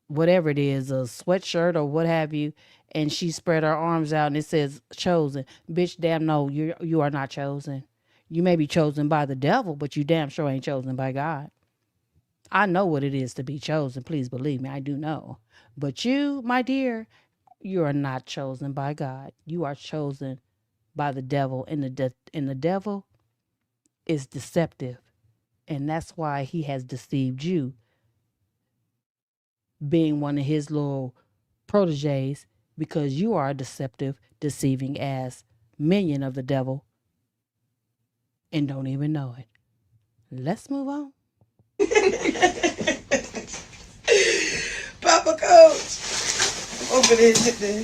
whatever it is, a sweatshirt or what have you, and she spread her arms out and it says chosen. Bitch, damn no, you are not chosen. You may be chosen by the devil, but you damn sure ain't chosen by God. I know what it is to be chosen. Please believe me, I do know. But you, my dear, you are not chosen by God. You are chosen by the devil, and the devil is deceptive, and that's why he has deceived you, being one of his little proteges, because you are a deceptive, deceiving ass minion of the devil and don't even know it. Let's move on. Papa Coach. Over there, there.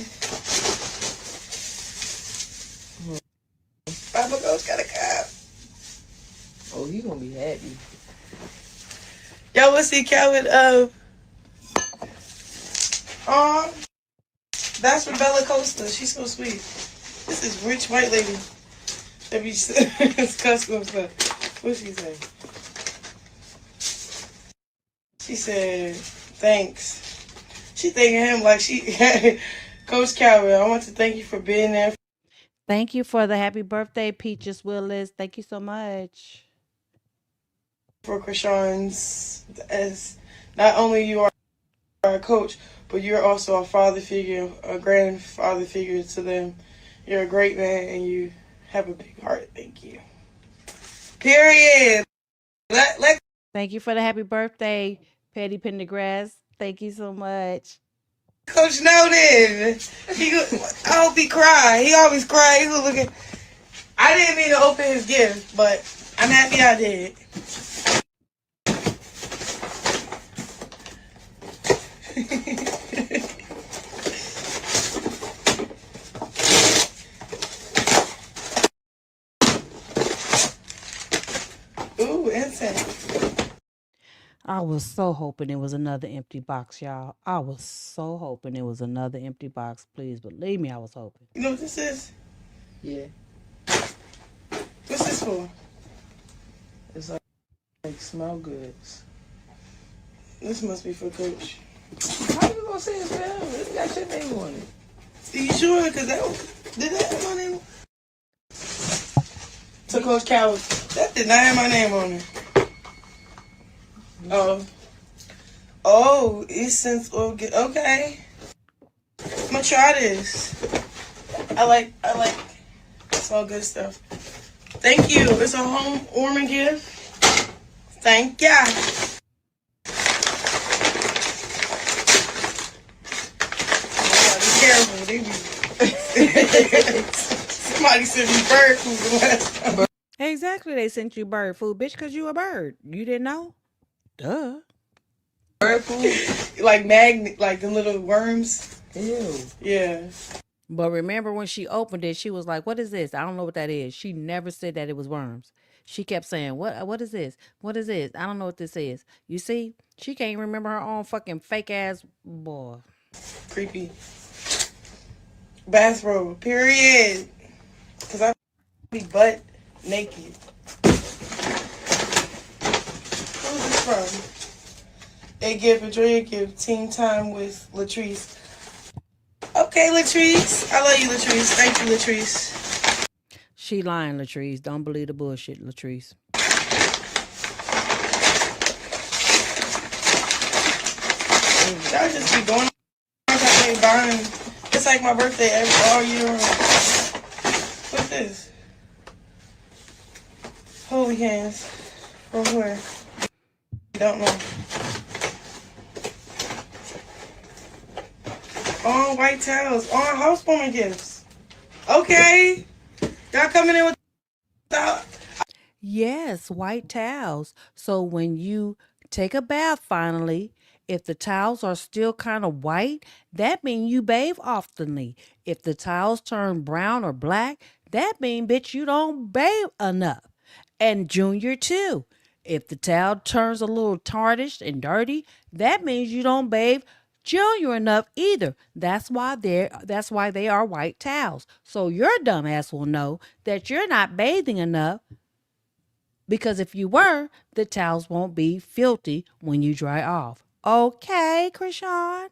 Papa Coach got a cop. Oh, he gonna be happy. Y'all wanna see Calvin? That's from Bella Costa. She's so sweet. This is rich white lady. That be custom stuff. What she say? She said, thanks. She thanking him like she Coach Calvin, I want to thank you for being there. Thank you for the happy birthday, Peaches Willis. Thank you so much. For Krishan's, as not only you are a coach, but you're also a father figure, a grandfather figure to them. You're a great man and you have a big heart. Thank you. Period. Thank you for the happy birthday, Patty Pendergrass. Thank you so much. Coach Snowden. I hope he cry. He always cry. He was looking. I didn't mean to open his gift, but I'm happy I did. Ooh, incense. I was so hoping it was another empty box, y'all. I was so hoping it was another empty box. Please believe me, I was hoping. You know what this is? Yeah. What's this for? It's like smell goods. This must be for Coach. How you gonna say it's for him? It's got your name on it. Are you sure? Because did that have my name? To Coach Calvin. That did not have my name on it. Oh, essence oil. Okay. I'm gonna try this. I like. It's all good stuff. Thank you. It's a home warming gift. Thank ya. Be careful. Somebody sent me bird food the last time. Exactly, they sent you bird food, bitch, because you a bird. You didn't know? Duh. Bird food? Like magnet, like the little worms? Ew. Yeah. But remember when she opened it, she was like, what is this? I don't know what that is. She never said that it was worms. She kept saying, what is this? What is this? I don't know what this is. You see? She can't remember her own fucking fake ass boy. Creepy. Bathrobe. Period. Because I be butt naked. Who's this from? A gift, enjoy your gift. Team time with Latrice. Okay. Okay, Latrice. I love you, Latrice. Thank you, Latrice. She lying, Latrice. Don't believe the bullshit, Latrice. Y'all just be going on buying. It's like my birthday all year round. What's this? Holy hands. From where? Don't know. On white towels. On housewarming gifts. Okay. Y'all coming in with the... Yes, white towels. So when you take a bath finally, if the towels are still kind of white, that means you bathe oftenly. If the towels turn brown or black, that means, bitch, you don't bathe enough. And Junior too. If the towel turns a little tarnished and dirty, that means you don't bathe Junior enough either. That's why they are white towels. So your dumb ass will know that you're not bathing enough, because if you were, the towels won't be filthy when you dry off. Okay, Krishan?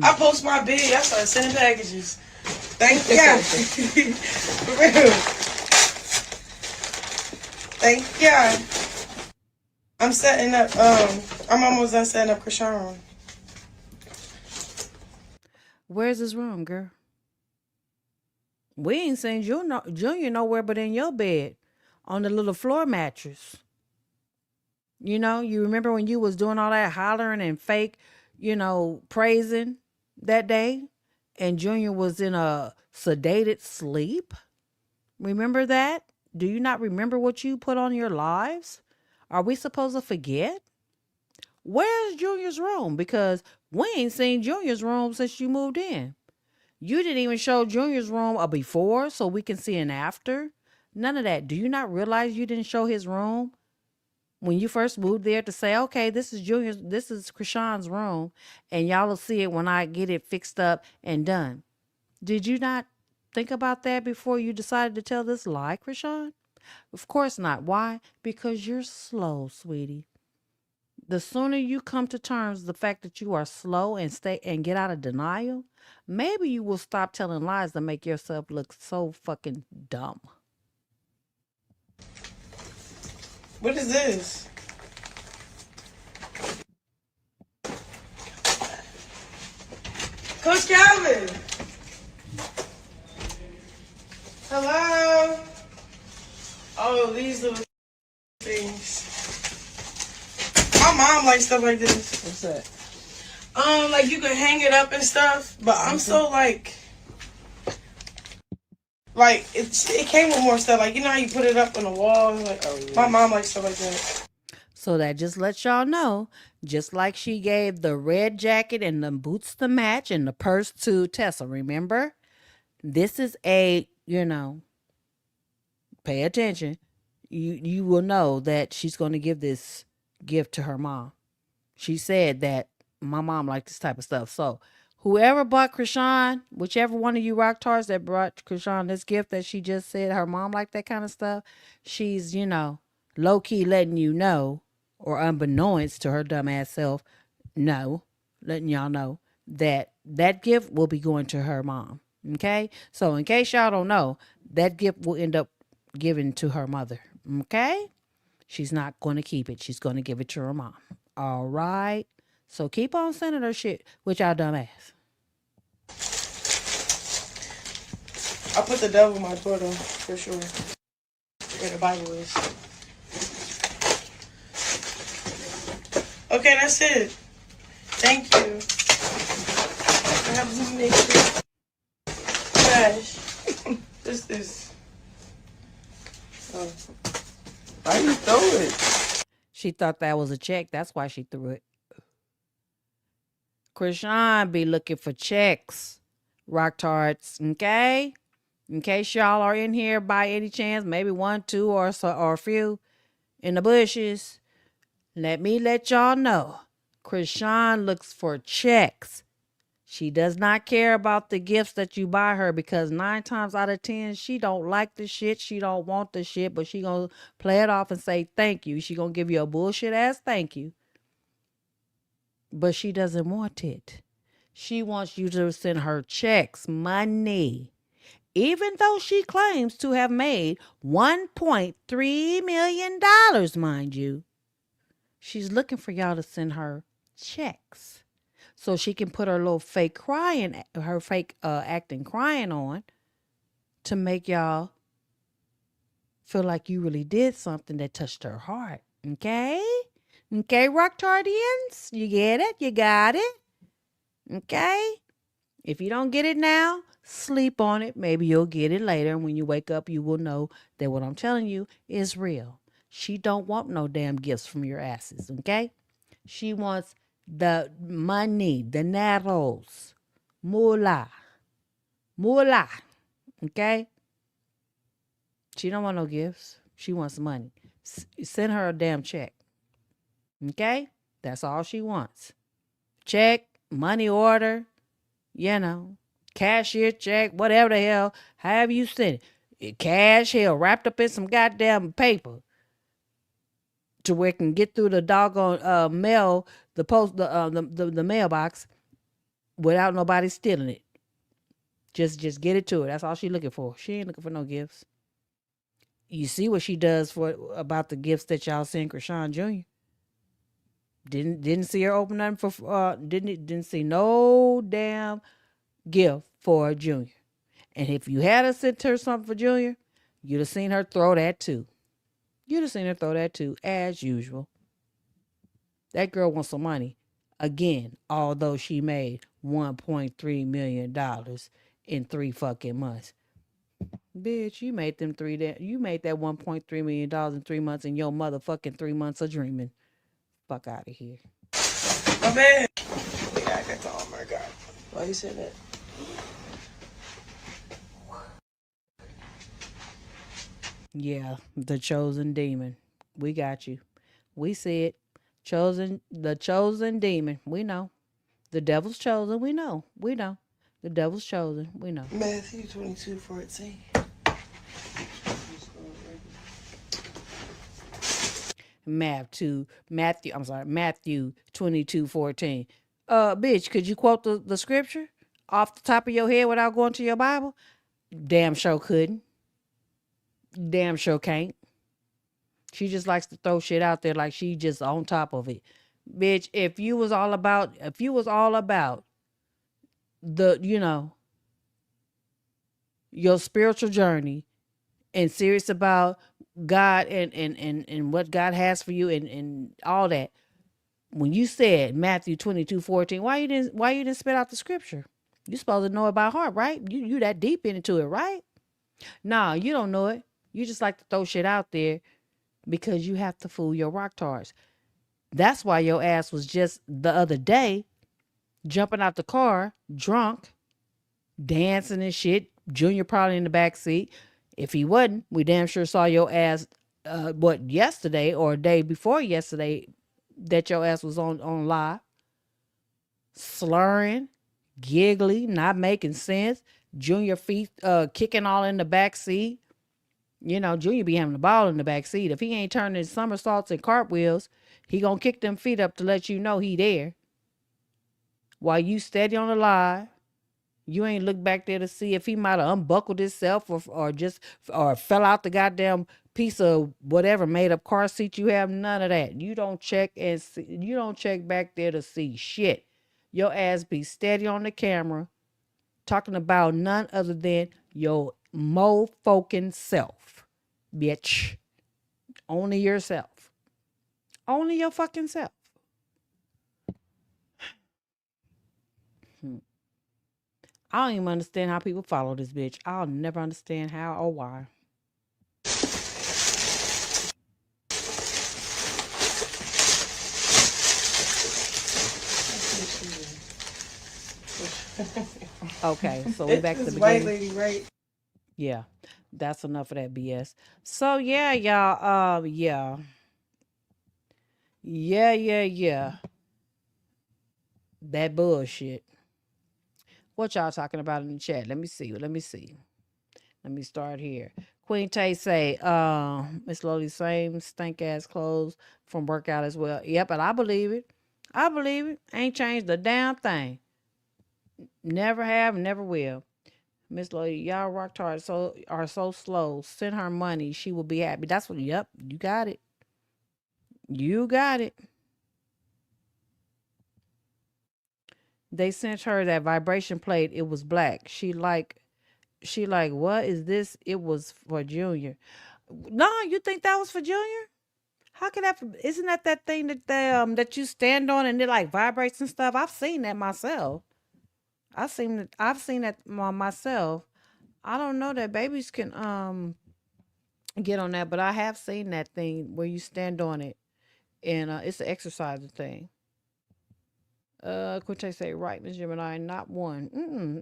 I post my bid. I start sending packages. Thank God. For real. Thank God. I'm setting up, I'm almost done setting up Krishan. Where's his room, girl? We ain't seen Junior nowhere but in your bed on the little floor mattress. You know, you remember when you was doing all that hollering and fake, praising that day? And Junior was in a sedated sleep? Remember that? Do you not remember what you put on your lives? Are we supposed to forget? Where's Junior's room? Because we ain't seen Junior's room since you moved in. You didn't even show Junior's room a before so we can see an after. None of that. Do you not realize you didn't show his room when you first moved there to say, okay, this is Krishan's room, and y'all will see it when I get it fixed up and done? Did you not think about that before you decided to tell this lie, Krishan? Of course not. Why? Because you're slow, sweetie. The sooner you come to terms with the fact that you are slow and get out of denial, maybe you will stop telling lies to make yourself look so fucking dumb. What is this? Coach Calvin. Hello. Oh, these little things. My mom likes stuff like this. What's that? Like you can hang it up and stuff, but I'm so like it came with more stuff. Like, you know how you put it up on the wall? Like, my mom likes stuff like that. So that just lets y'all know, just like she gave the red jacket and the boots to match and the purse to Tessa, remember? This is pay attention. You will know that she's going to give this gift to her mom. She said that my mom liked this type of stuff. So whoever bought Krishan, whichever one of you rock tards that brought Krishan this gift that she just said her mom liked that kind of stuff, she's, low-key letting you know, or unbeknownst to her dumbass self, letting y'all know that gift will be going to her mom. Okay? So in case y'all don't know, that gift will end up given to her mother. Okay? She's not going to keep it. She's going to give it to her mom. All right? So keep on sending her shit with y'all dumbass. I put the devil in my Twitter, for sure. Where the Bible is. Okay, that's it. Thank you. I have to make sure. Trash. This is... Oh. Why you throw it? She thought that was a check. That's why she threw it. Krishan be looking for checks, rock tarts, okay? In case y'all are in here by any chance, maybe 1, 2, or a few in the bushes, let me let y'all know. Krishan looks for checks. She does not care about the gifts that you buy her, because 9 times out of 10, she don't like the shit. She don't want the shit, but she gonna play it off and say thank you. She gonna give you a bullshit ass thank you. But she doesn't want it. She wants you to send her checks, money. Even though she claims to have made $1.3 million, mind you, she's looking for y'all to send her checks so she can put her little fake crying, her fake acting crying on to make y'all feel like you really did something that touched her heart. Okay? Okay, Rocktardians? You get it? You got it? Okay? If you don't get it now, sleep on it. Maybe you'll get it later. And when you wake up, you will know that what I'm telling you is real. She don't want no damn gifts from your asses, okay? She wants the money, the narrows, moolah, moolah, okay? She don't want no gifts. She wants money. Send her a damn check, okay? That's all she wants. Check, money order, you know, cashier check, whatever the hell, however you send it. Cash, hell, wrapped up in some goddamn paper to where it can get through the doggone mail, the mailbox without nobody stealing it. Just get it to her. That's all she looking for. She ain't looking for no gifts. You see what she does for about the gifts that y'all send Krishan Jr. Didn't see her open nothing for didn't see no damn gift for Junior. And if you had sent her something for Junior, you'd have seen her throw that too. You'd have seen her throw that too, as usual. That girl wants some money. Again, although she made $1.3 million in 3 fucking months. Bitch, you made that $1.3 million in 3 months in your motherfucking 3 months of dreaming. Fuck out of here. My man. Yeah, I got oh my God. Why you say that? Yeah, the chosen demon. We got you. We see it. The chosen demon. We know. The devil's chosen. We know. We know. The devil's chosen. We know. Matthew 22:14. Matthew 22:14. Bitch, could you quote the scripture off the top of your head without going to your Bible? Damn sure couldn't. Damn sure can't. She just likes to throw shit out there like she just on top of it. Bitch, if you was all about the, your spiritual journey and serious about God and what God has for you and all that, when you said Matthew 22:14, why you didn't spit out the scripture? You supposed to know it by heart, right? You that deep into it, right? Nah, you don't know it. You just like to throw shit out there because you have to fool your rocktards. That's why your ass was just the other day jumping out the car, drunk, dancing and shit. Junior probably in the back seat. If he wasn't, we damn sure saw your ass, yesterday or a day before yesterday that your ass was on live. Slurring, giggly, not making sense. Junior feet kicking all in the back seat. Junior be having the ball in the back seat. If he ain't turning somersaults and cartwheels, he gonna kick them feet up to let you know he there. While you steady on the live, you ain't look back there to see if he might have unbuckled himself or fell out the goddamn piece of whatever made up car seat you have. None of that. You don't check back there to see shit. Your ass be steady on the camera, talking about none other than your mo-fucking self, bitch. Only yourself. Only your fucking self. I don't even understand how people follow this bitch. I'll never understand how or why. Okay, so we're back to the beginning. White lady, right? Yeah, that's enough of that BS. So yeah, y'all. Yeah. That bullshit. What y'all talking about in the chat? Let me see. Let me start here. Queen Tay say, Miss Loli, same stink ass clothes from workout as well. Yep, and I believe it. Ain't changed a damn thing. Never have, never will. Miss Lady, y'all rock hard are so slow. Send her money. She will be happy. That's what, yep, you got it. You got it. They sent her that vibration plate. It was black. She like, what is this? It was for Junior. No, you think that was for Junior? How could that? Isn't that thing that that you stand on and it like vibrates and stuff? I've seen that myself. I've seen that myself. I don't know that babies can get on that, but I have seen that thing where you stand on it and it's an exercise thing. Quinte say right, Miss Gemini, not one.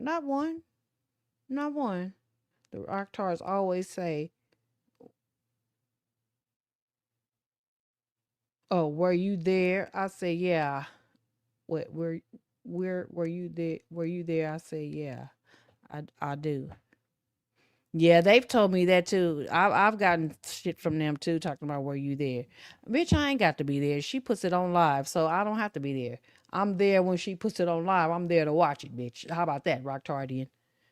Not one. Not one. The Arctars always say, "Oh, were you there?" I say, "Yeah." What? Where were you there? Were you there? I say, "Yeah." I do. Yeah, they've told me that too. I've gotten shit from them too, talking about were you there? Bitch, I ain't got to be there. She puts it on live, so I don't have to be there. I'm there when she puts it on live. I'm there to watch it, bitch. How about that, Rocktardian?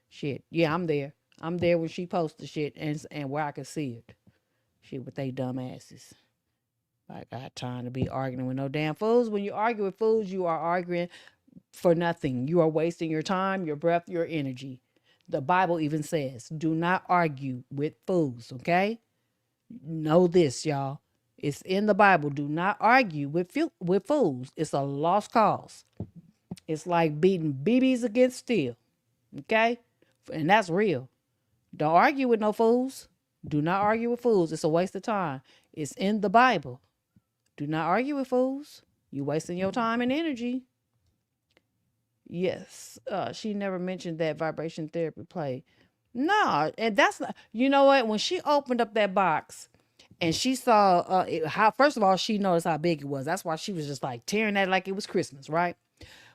Shit. Yeah, I'm there. I'm there when she posts the shit and where I can see it. Shit with they dumb asses. I got time to be arguing with no damn fools. When you argue with fools, you are arguing for nothing. You are wasting your time, your breath, your energy. The Bible even says, do not argue with fools, okay? Know this, y'all. It's in the Bible. Do not argue with fools. It's a lost cause. It's like beating BBs against steel, okay? And that's real. Don't argue with no fools. Do not argue with fools. It's a waste of time. It's in the Bible. Do not argue with fools. You wasting your time and energy. Yes. She never mentioned that vibration therapy play. No, and that's not, you know what? When she opened up that box and she saw how, first of all, she noticed how big it was. That's why she was just like tearing at it like it was Christmas, right?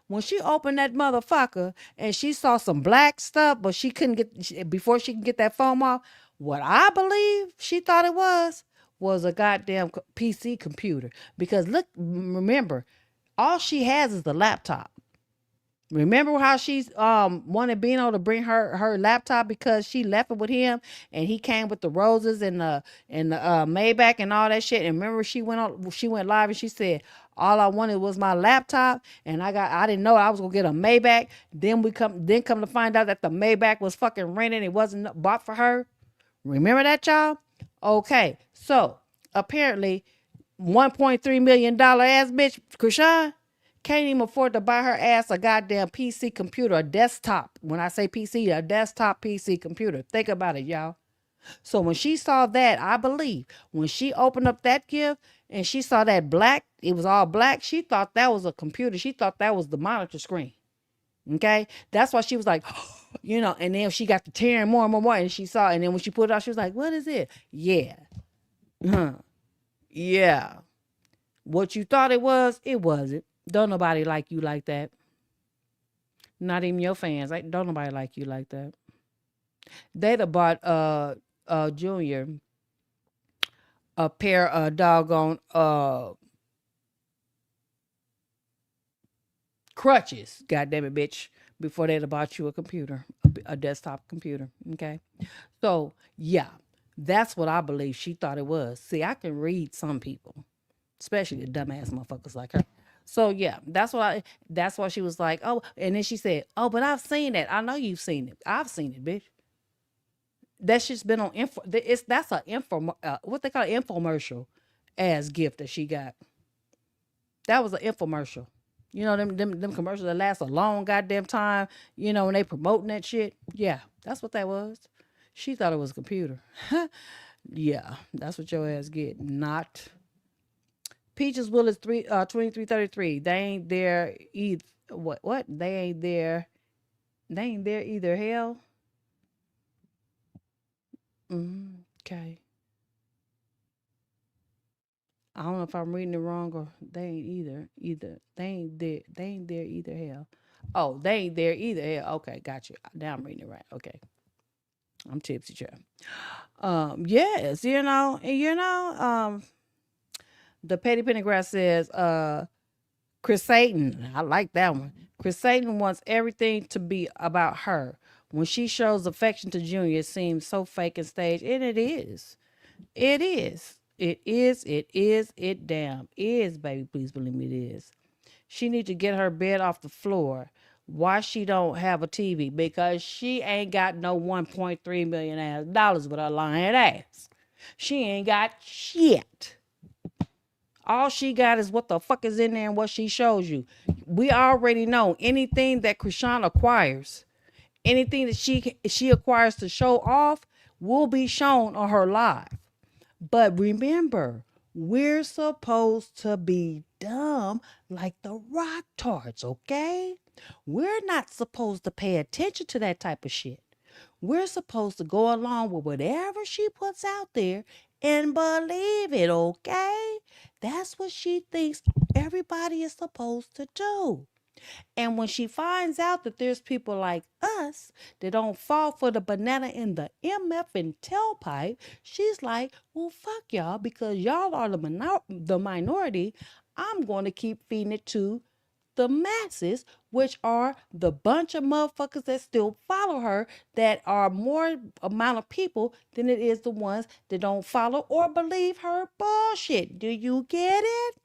When she opened that motherfucker and she saw some black stuff, but she couldn't get, before she can get that foam off, what I believe she thought it was a goddamn PC computer. Because look, remember, all she has is the laptop. Remember how she's wanted Bino to bring her laptop because she left it with him and he came with the roses and the Maybach and all that shit. And remember she went live and she said all I wanted was my laptop and I didn't know I was gonna get a Maybach. Then come to find out that the Maybach was fucking rented. It wasn't bought for her. Remember that, y'all? Okay, so apparently $1.3 million ass bitch Krishan can't even afford to buy her ass a goddamn PC computer, a desktop. When I say PC, a desktop PC computer. Think about it, y'all. So when she saw that, I believe, when she opened up that gift and she saw that black, it was all black, she thought that was a computer. She thought that was the monitor screen. Okay? That's why she was like, you know, and then she got to tearing more and more, and she saw, and then when she put it out, she was like, what is it? Yeah. Yeah. What you thought it wasn't. Don't nobody like you like that. Not even your fans. Don't nobody like you like that. They'd have bought Junior a pair of doggone crutches, goddamn it, bitch, before they'd have bought you a computer, a desktop computer. Okay. So yeah, that's what I believe she thought it was. See, I can read some people, especially the dumbass motherfuckers like her. So yeah, that's why she was like, oh, and then she said, oh, but I've seen it. I know you've seen it. I've seen it, bitch. That's just been on info. That's a info, what they call an infomercial as gift that she got. That was an infomercial. You know, them commercials that last a long goddamn time, you know, when they promoting that shit. Yeah, that's what that was. She thought it was a computer. Yeah, that's what your ass get. Not Peaches Willis 2333. They ain't there either. What? They ain't there. They ain't there either. Hell. Okay. I don't know if I'm reading it wrong or they ain't either. They ain't there. They ain't there either. Hell. Oh, they ain't there either. Hell. Okay, got you. Now I'm reading it right. Okay. I'm tipsy, child. Yes, the Petty Pendergrass says, Chris Satan, I like that one. Chris Satan wants everything to be about her. When she shows affection to Junior, it seems so fake and staged, and it is. It is. It is. It is. It damn is, baby. Please believe me, it is. She need to get her bed off the floor. Why she don't have a TV? Because she ain't got no $1.3 million dollars with her lying ass. She ain't got shit. All she got is what the fuck is in there and what she shows you. We already know anything that Krishan acquires, anything that she acquires to show off will be shown on her live. But remember, we're supposed to be dumb like the Rock Tarts, okay? We're not supposed to pay attention to that type of shit. We're supposed to go along with whatever she puts out there and believe it, okay? That's what she thinks everybody is supposed to do. And when she finds out that there's people like us that don't fall for the banana in the MF and tailpipe, she's like, well, fuck y'all, because y'all are the minority. I'm going to keep feeding it to the masses, which are the bunch of motherfuckers that still follow her, that are more amount of people than it is the ones that don't follow or believe her bullshit. Do you get it?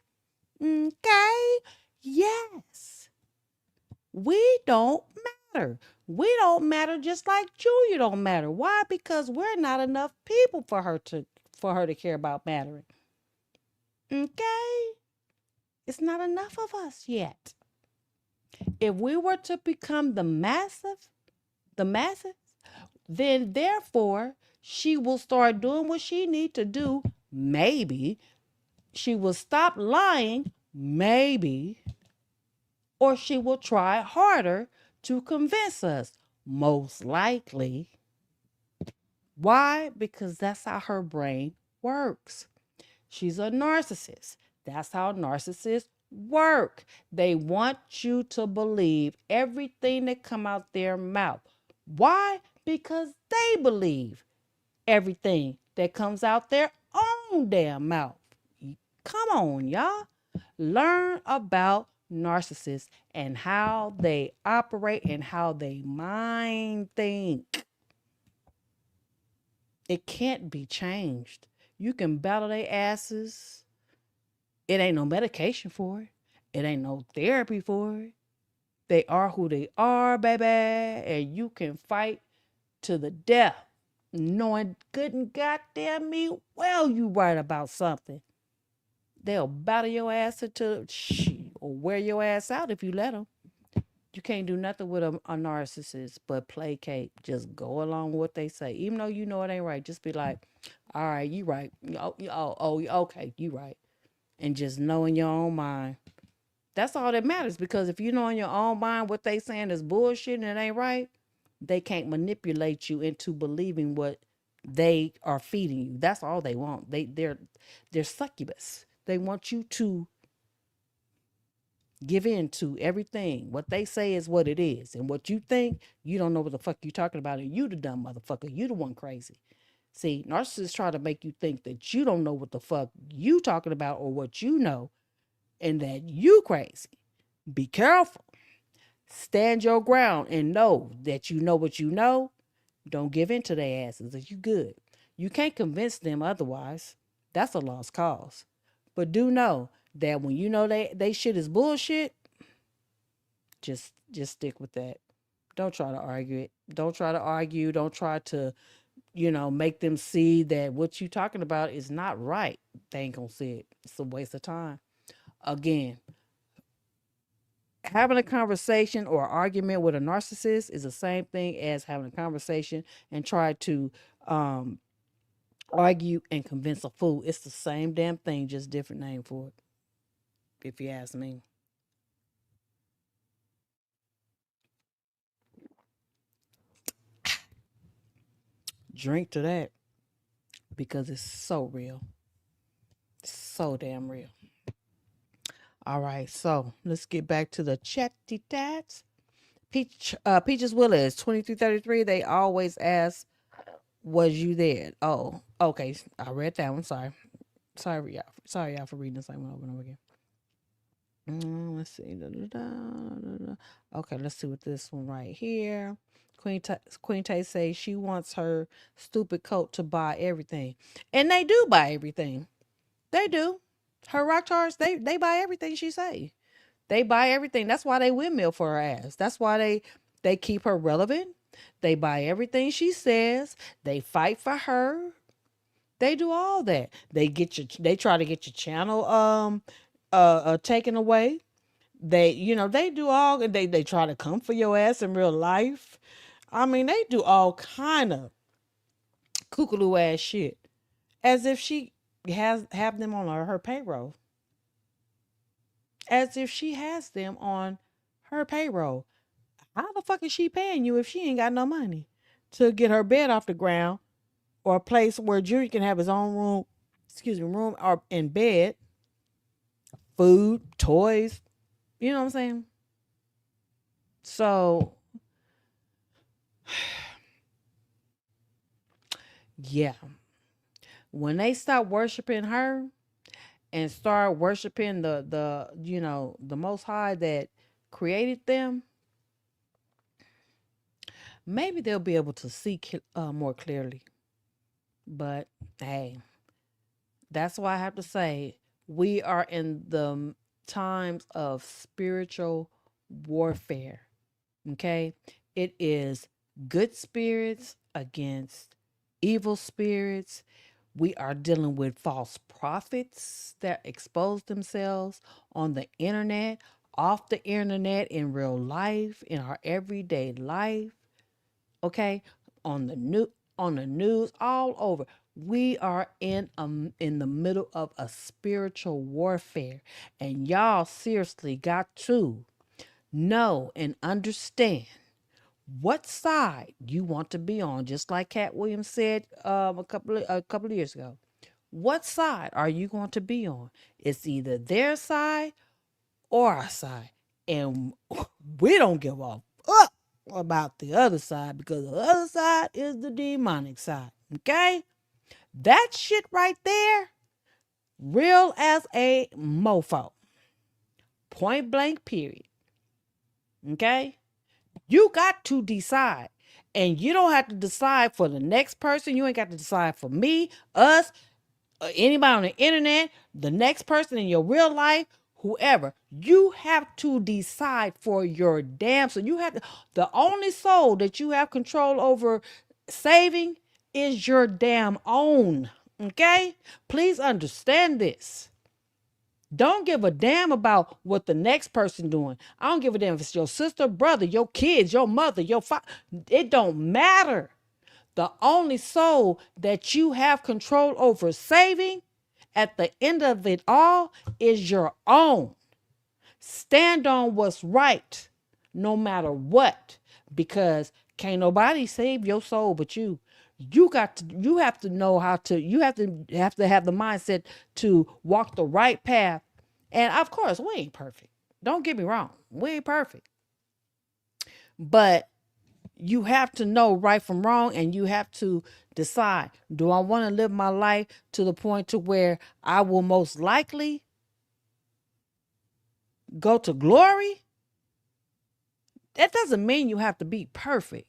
Okay. Yes. We don't matter. We don't matter, just like Julia don't matter. Why? Because we're not enough people for her to care about mattering. Okay? It's not enough of us yet. If we were to become the masses, then therefore she will start doing what she need to do. Maybe she will stop lying. Maybe. Or she will try harder to convince us. Most likely. Why? Because that's how her brain works. She's a narcissist. That's how narcissists work. They want you to believe everything that come out their mouth. Why? Because they believe everything that comes out their own damn mouth. Come on, y'all. Learn about narcissists and how they operate and how they mind think. It can't be changed. You can battle their asses. It ain't no medication for it. It ain't no therapy for it. They are who they are, baby. And you can fight to the death, knowing good and goddamn me well you right about something. They'll battle your ass into or wear your ass out if you let them. You can't do nothing with a narcissist but placate. Just go along with what they say. Even though you know it ain't right, just be like, all right, you right. Okay, you right. And just know in your own mind. That's all that matters, because if you know in your own mind what they saying is bullshit and it ain't right, they can't manipulate you into believing what they are feeding you. That's all they want. They're succubus. They want you to give in to everything. What they say is what it is. And what you think, you don't know what the fuck you talking about. And you the dumb motherfucker. You the one crazy. See, narcissists try to make you think that you don't know what the fuck you talking about or what you know and that you crazy. Be careful. Stand your ground and know that you know what you know. Don't give in to their asses. That you good. You can't convince them otherwise. That's a lost cause. But do know that when you know they shit is bullshit, just stick with that. Don't try to argue it. Don't try to argue. Don't try to, make them see that what you talking about is not right. They ain't gonna see it. It's a waste of time. Again, having a conversation or argument with a narcissist is the same thing as having a conversation and try to argue and convince a fool. It's the same damn thing, just different name for it, if you ask me. Drink to that, because it's so real. So damn real. All right, so let's get back to the chatty tats. Peaches Willis, 2333. They always ask, was you there? Oh, okay. I read that one. Sorry, y'all for reading the same one over and over again. Let's see. Okay, let's see what this one right here. Queen Tay says she wants her stupid coat to buy everything. And they do buy everything. They do. Her rock stars, they buy everything she say. They buy everything. That's why they windmill for her ass. That's why they keep her relevant. They buy everything she says. They fight for her. They do all that. They try to get your channel taken away. They do all, they try to come for your ass in real life. I mean, they do all kind of kookaloo ass shit. As if she have them on her payroll. As if she has them on her payroll. How the fuck is she paying you if she ain't got no money to get her bed off the ground or a place where Junior can have his own room or in bed, food, toys, you know what I'm saying? So, yeah. When they stop worshiping her and start worshiping the Most High that created them, maybe they'll be able to see more clearly. But hey, that's why I have to say we are in the times of spiritual warfare. Okay? It is good spirits against evil spirits. We are dealing with false prophets that expose themselves on the internet, off the internet, in real life, in our everyday life. Okay? On the news, all over. We are in the middle of a spiritual warfare, and y'all seriously got to know and understand what side you want to be on. Just like Cat Williams said a couple of years ago. What side are you going to be on? It's either their side or our side, and we don't give a fuck about the other side, because the other side is the demonic side. Okay? That shit right there, real as a mofo. Point blank, period. Okay? You got to decide. And you don't have to decide for the next person. You ain't got to decide for me, us, anybody on the internet, the next person in your real life, whoever. You have to decide for your damn soul. The only soul that you have control over saving is your damn own. Okay? Please understand this. Don't give a damn about what the next person doing. I don't give a damn if it's your sister, brother, your kids, your mother, your father. It don't matter. The only soul that you have control over saving at the end of it all is your own. Stand on what's right, no matter what, because can't nobody save your soul but you. You have to know how to, you have to have the mindset to walk the right path. And of course, we ain't perfect. Don't get me wrong. We ain't perfect. But you have to know right from wrong, and you have to decide, do I want to live my life to the point to where I will most likely go to glory? That doesn't mean you have to be perfect.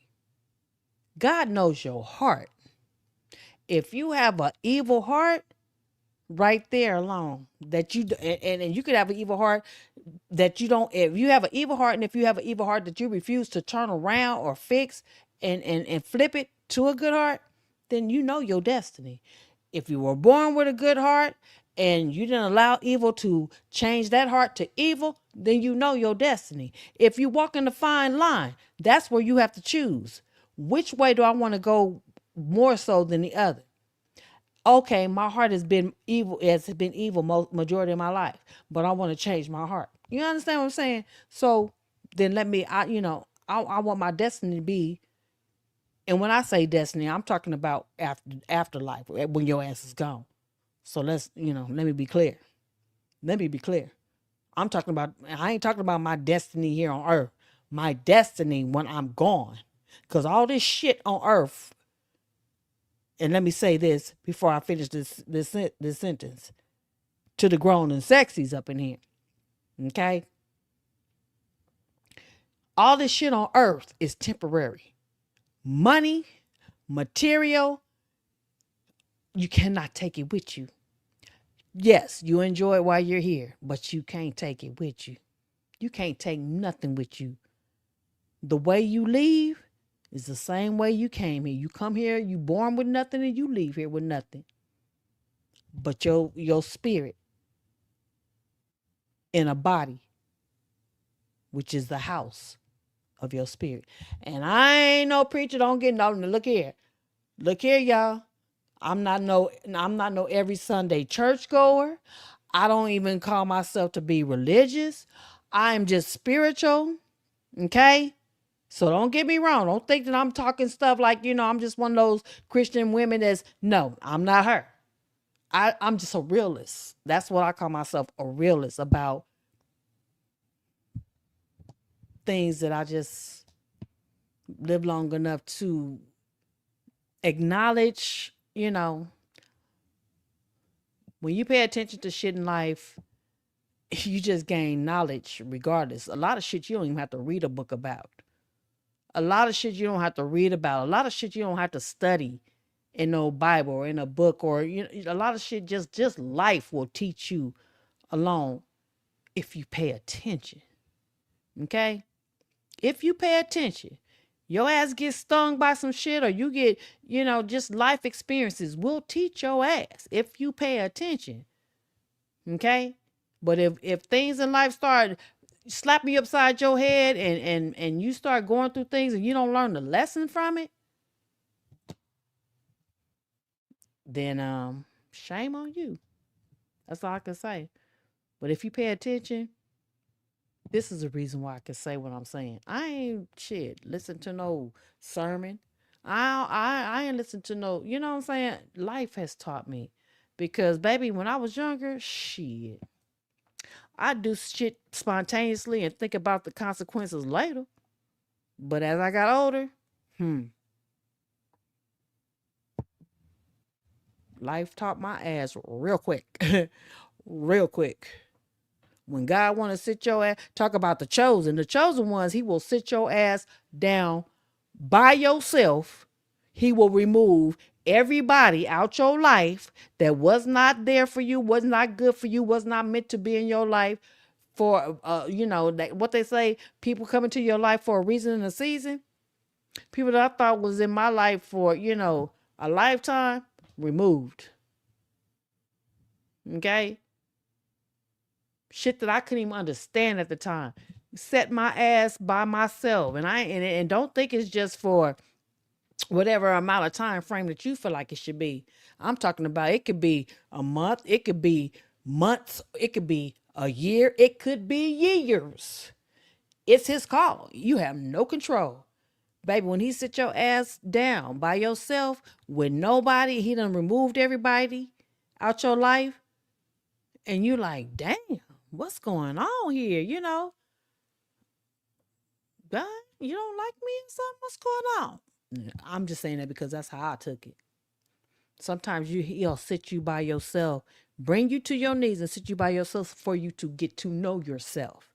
God knows your heart. If you have an evil heart, right there alone, that you and you could have an evil heart that you don't, if you have an evil heart, and if you have an evil heart that you refuse to turn around or fix and flip it to a good heart, then you know your destiny. If you were born with a good heart and you didn't allow evil to change that heart to evil, then you know your destiny. If you walk in the fine line, that's where you have to choose. Which way do I want to go more so than the other? Okay, my heart has been evil. It's been evil majority of my life, but I want to change my heart. You understand what I'm saying? So then I want my destiny to be. And when I say destiny, I'm talking about afterlife, when your ass is gone. So let me be clear. Let me be clear. I ain't talking about my destiny here on earth. My destiny when I'm gone. Because all this shit on earth, and let me say this before I finish this sentence to the grown and sexies up in here. Okay? All this shit on earth is temporary. Money, material, you cannot take it with you. Yes, you enjoy it while you're here, but you can't take it with you. You can't take nothing with you. The way you leave is the same way you came here. You come here, you born with nothing, and you leave here with nothing. But your spirit in a body, which is the house of your spirit. And I ain't no preacher, don't get no. Look here. Look here, y'all. I'm not no every Sunday churchgoer. I don't even call myself to be religious. I'm just spiritual. Okay? So don't get me wrong. Don't think that I'm talking stuff like, I'm just one of those Christian women no, I'm not her. I'm just a realist. That's what I call myself, a realist about things that I just live long enough to acknowledge, when you pay attention to shit in life, you just gain knowledge regardless. A lot of shit you don't even have to read a book about. A lot of shit you don't have to read about. A lot of shit you don't have to study in no Bible or in a book, or a lot of shit just life will teach you alone if you pay attention. Okay? If you pay attention, your ass gets stung by some shit, or you get, just life experiences will teach your ass if you pay attention. Okay? But if things in life start slapping you upside your head and you start going through things and you don't learn the lesson from it, then shame on you. That's all I can say. But if you pay attention, this is the reason why I can say what I'm saying. I ain't listen to no sermon. I ain't listen to no, you know what I'm saying? Life has taught me. Because baby, when I was younger, I do shit spontaneously and think about the consequences later. But as I got older, life taught my ass real quick. Real quick. When God want to sit your ass, talk about the chosen ones, he will sit your ass down by yourself. He will remove everybody out your life that was not there for you, was not good for you, was not meant to be in your life for, what they say, people come into your life for a reason and a season. People that I thought was in my life for, a lifetime, removed. Okay? Shit that I couldn't even understand at the time. Set my ass by myself. And don't think it's just for whatever amount of time frame that you feel like it should be. I'm talking about it could be a month, it could be months, it could be a year, it could be years. It's his call. You have no control. Baby, when he sit your ass down by yourself with nobody, he done removed everybody out your life, and you like, damn, what's going on here? God, you don't like me or something? What's going on? I'm just saying that because that's how I took it. Sometimes he'll sit you by yourself, bring you to your knees and sit you by yourself for you to get to know yourself.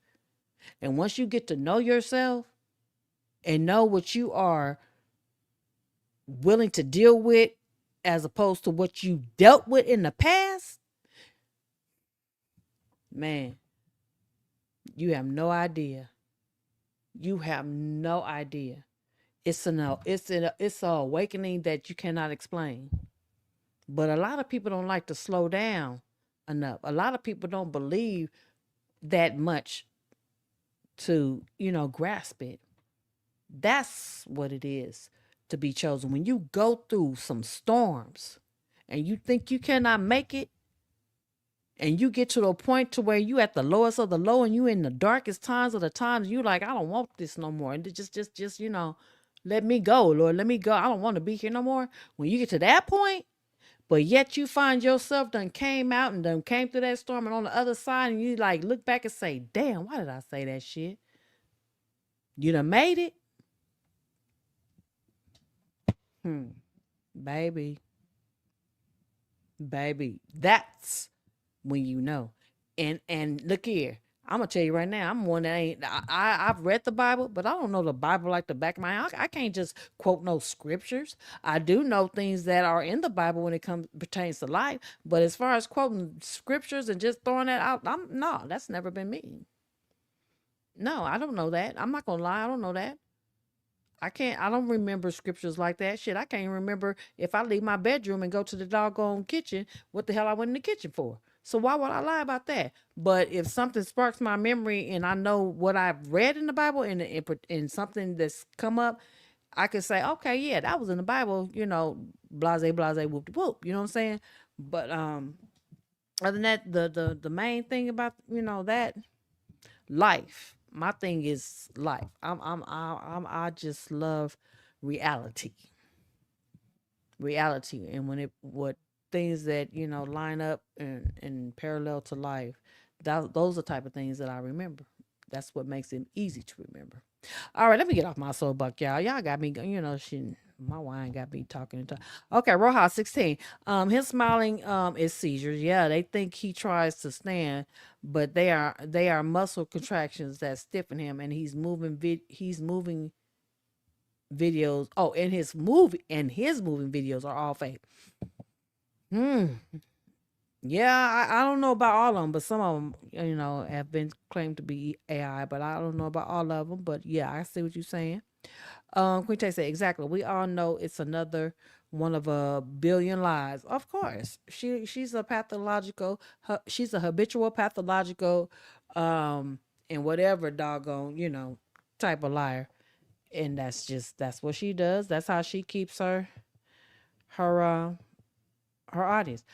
And once you get to know yourself and know what you are willing to deal with as opposed to what you dealt with in the past, man, you have no idea. You have no idea. It's an awakening that you cannot explain. But a lot of people don't like to slow down enough. A lot of people don't believe that much to, grasp it. That's what it is to be chosen. When you go through some storms and you think you cannot make it, and you get to the point to where you at the lowest of the low and you in the darkest times of the times, you like, I don't want this no more. And just, let me go, Lord, let me go. I don't want to be here no more. When you get to that point, but yet you find yourself done came out and done came through that storm and on the other side, and you like look back and say, damn, why did I say that shit? You done made it. Baby, that's when you know. And look here, I'm gonna tell you right now, I'm one that ain't. I've read the Bible, but I don't know the Bible like the back of my hand. I can't just quote no scriptures. I do know things that are in the Bible when it comes pertains to life, but as far as quoting scriptures and just throwing that out, no, that's never been me. No, I don't know that. I'm not gonna lie, I don't know that. I don't remember scriptures like that. Shit, I can't even remember if I leave my bedroom and go to the doggone kitchen, what the hell I went in the kitchen for. So why would I lie about that? But if something sparks my memory and I know what I've read in the Bible and something that's come up, I could say, okay, yeah, that was in the Bible, blase, blase, whoop, whoop. You know what I'm saying? But other than that, the main thing about, that life. My thing is life. I just love reality. Reality, and when it what things that line up and parallel to life, those are the type of things that I remember. That's what makes it easy to remember. All right, let me get off my soapbox, y'all. Y'all got me, my wine got me talking and talking. Okay, Rojas 16. His smiling is seizures. Yeah, they think he tries to stand, but they are muscle contractions that stiffen him, and he's moving videos. Oh, and his moving videos are all fake. Yeah, I don't know about all of them, but some of them, have been claimed to be AI, but I don't know about all of them. But yeah, I see what you're saying. Queen Tay said, exactly. We all know it's another one of a billion lies. Of course, she's a pathological. She's a habitual pathological, and whatever doggone type of liar. And that's what she does. That's how she keeps her her audience.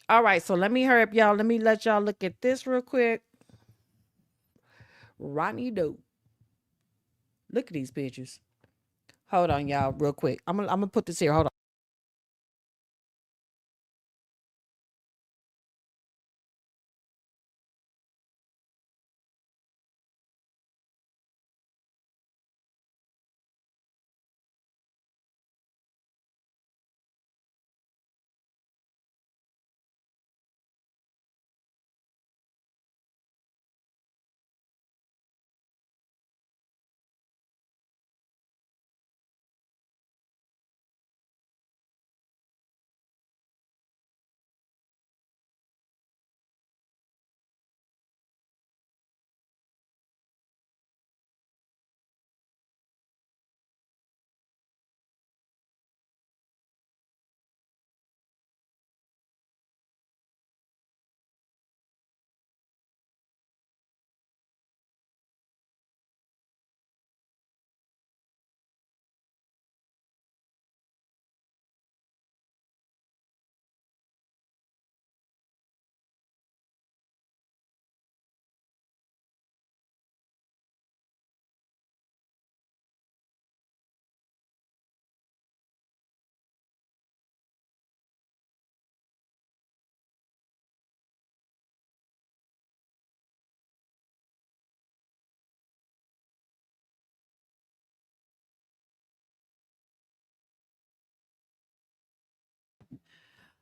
All right, so let me hurry up, y'all. Let me let y'all look at this real quick. Ronnie Doe. Look at these pictures. Hold on, y'all, real quick. I'm gonna put this here. Hold on.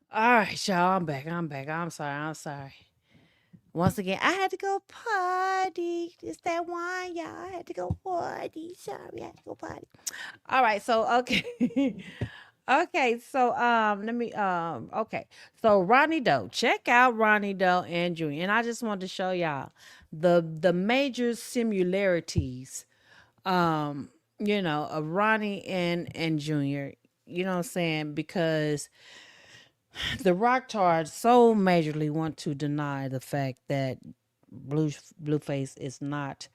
All right, y'all. I'm back. I'm back. I'm sorry. I'm sorry. Once again, I had to go party. It's that wine, y'all. I had to go party. Sorry, I had to go party. All right, so okay. Okay, so let me okay. So Ronnie Doe. Check out Ronnie Doe and Junior. And I just wanted to show y'all the major similarities of Ronnie and Junior. You know what I'm saying? Because the Rock Tards so majorly want to deny the fact that Blueface is not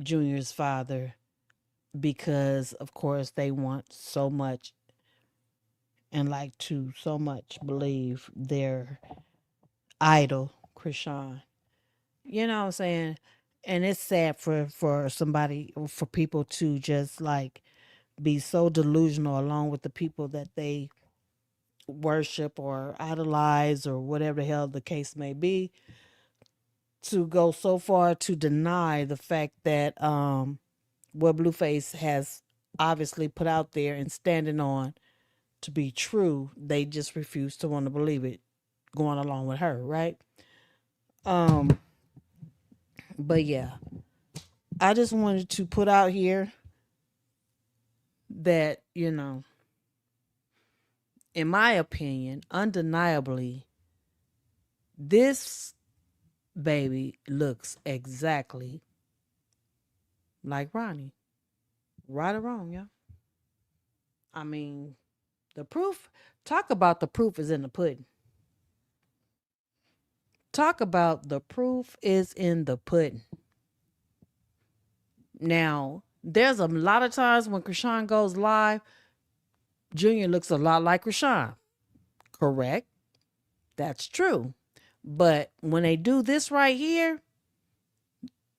Junior's father because, of course, they want so much and like to so much believe their idol, Krishan. You know what I'm saying? And it's sad for somebody, for people to just like be so delusional along with the people that they worship or idolize or whatever the hell the case may be, to go so far to deny the fact that what Blueface has obviously put out there and standing on to be true. They just refuse to want to believe it, going along with her, right? But yeah, I just wanted to put out here that, you know, in my opinion, undeniably, this baby looks exactly like Ronnie. Right or wrong, y'all. I mean, the proof, talk about the proof is in the pudding. Talk about the proof is in the pudding. Now, there's a lot of times when Krishan goes live, Junior looks a lot like Krishan. Correct? That's true. But when they do this right here,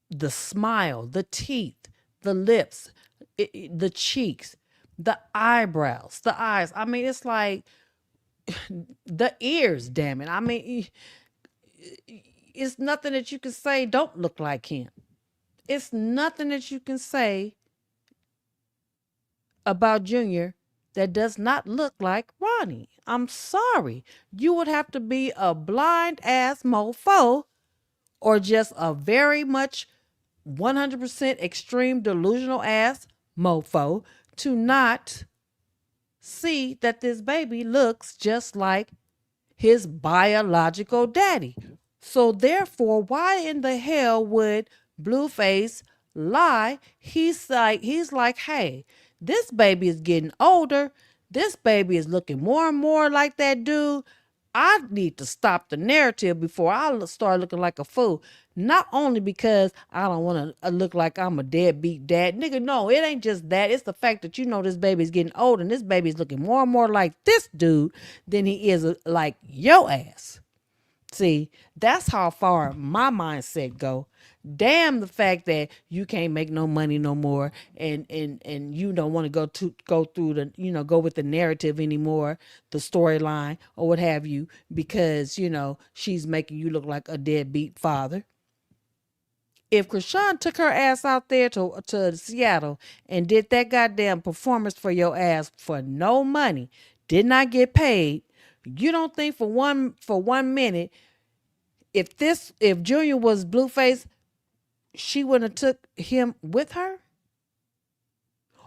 the smile, the teeth, the lips, the cheeks, the eyebrows, the eyes. I mean, it's like the ears, damn it. I mean, it's nothing that you can say don't look like him. It's nothing that you can say about Junior that does not look like Ronnie. I'm sorry. You would have to be a blind ass mofo or just a very much 100% extreme delusional ass mofo to not see that this baby looks just like his biological daddy. So therefore, why in the hell would Blueface lie? He's like, hey, this baby is getting older. This baby is looking more and more like that dude. I need to stop the narrative before I start looking like a fool. Not only because I don't want to look like I'm a deadbeat dad. Nigga, no, it ain't just that. It's the fact that you know this baby's getting old and this baby's looking more and more like this dude than he is like your ass. See, that's how far my mindset go. Damn the fact that you can't make no money no more and you don't want to go through the, you know, go with the narrative anymore, the storyline or what have you, because, you know, she's making you look like a deadbeat father. If Krishan took her ass out there to Seattle and did that goddamn performance for your ass for no money, did not get paid, you don't think for one minute if Junior was Blueface, she wouldn't have took him with her?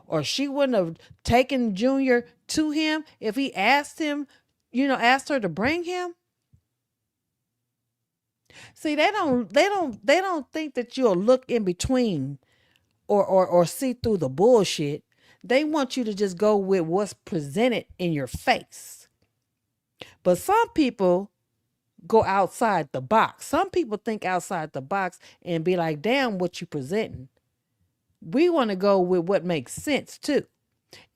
Or she wouldn't have taken Junior to him if he asked him, you know, asked her to bring him? See, they don't think that you'll look in between or see through the bullshit. They want you to just go with what's presented in your face. But some people go outside the box. Some people think outside the box and be like, damn, what you presenting. We want to go with what makes sense too.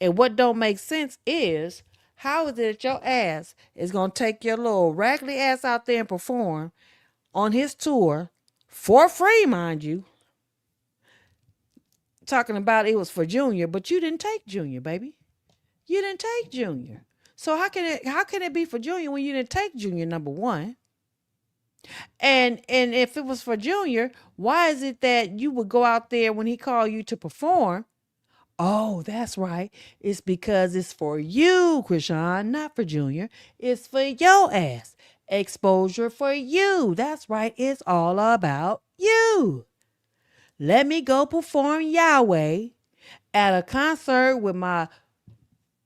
And what don't make sense is, how is it that your ass is going to take your little raggedy ass out there and perform on his tour for free, mind you, talking about it was for Junior, but you didn't take Junior, baby. You didn't take Junior. So how can it be for Junior when you didn't take Junior, number one? And if it was for Junior, why is it that you would go out there when he called you to perform? Oh, that's right. It's because it's for you, Krishan, not for Junior. It's for your ass. Exposure for you. That's right. It's all about you. Let me go perform Yahweh at a concert with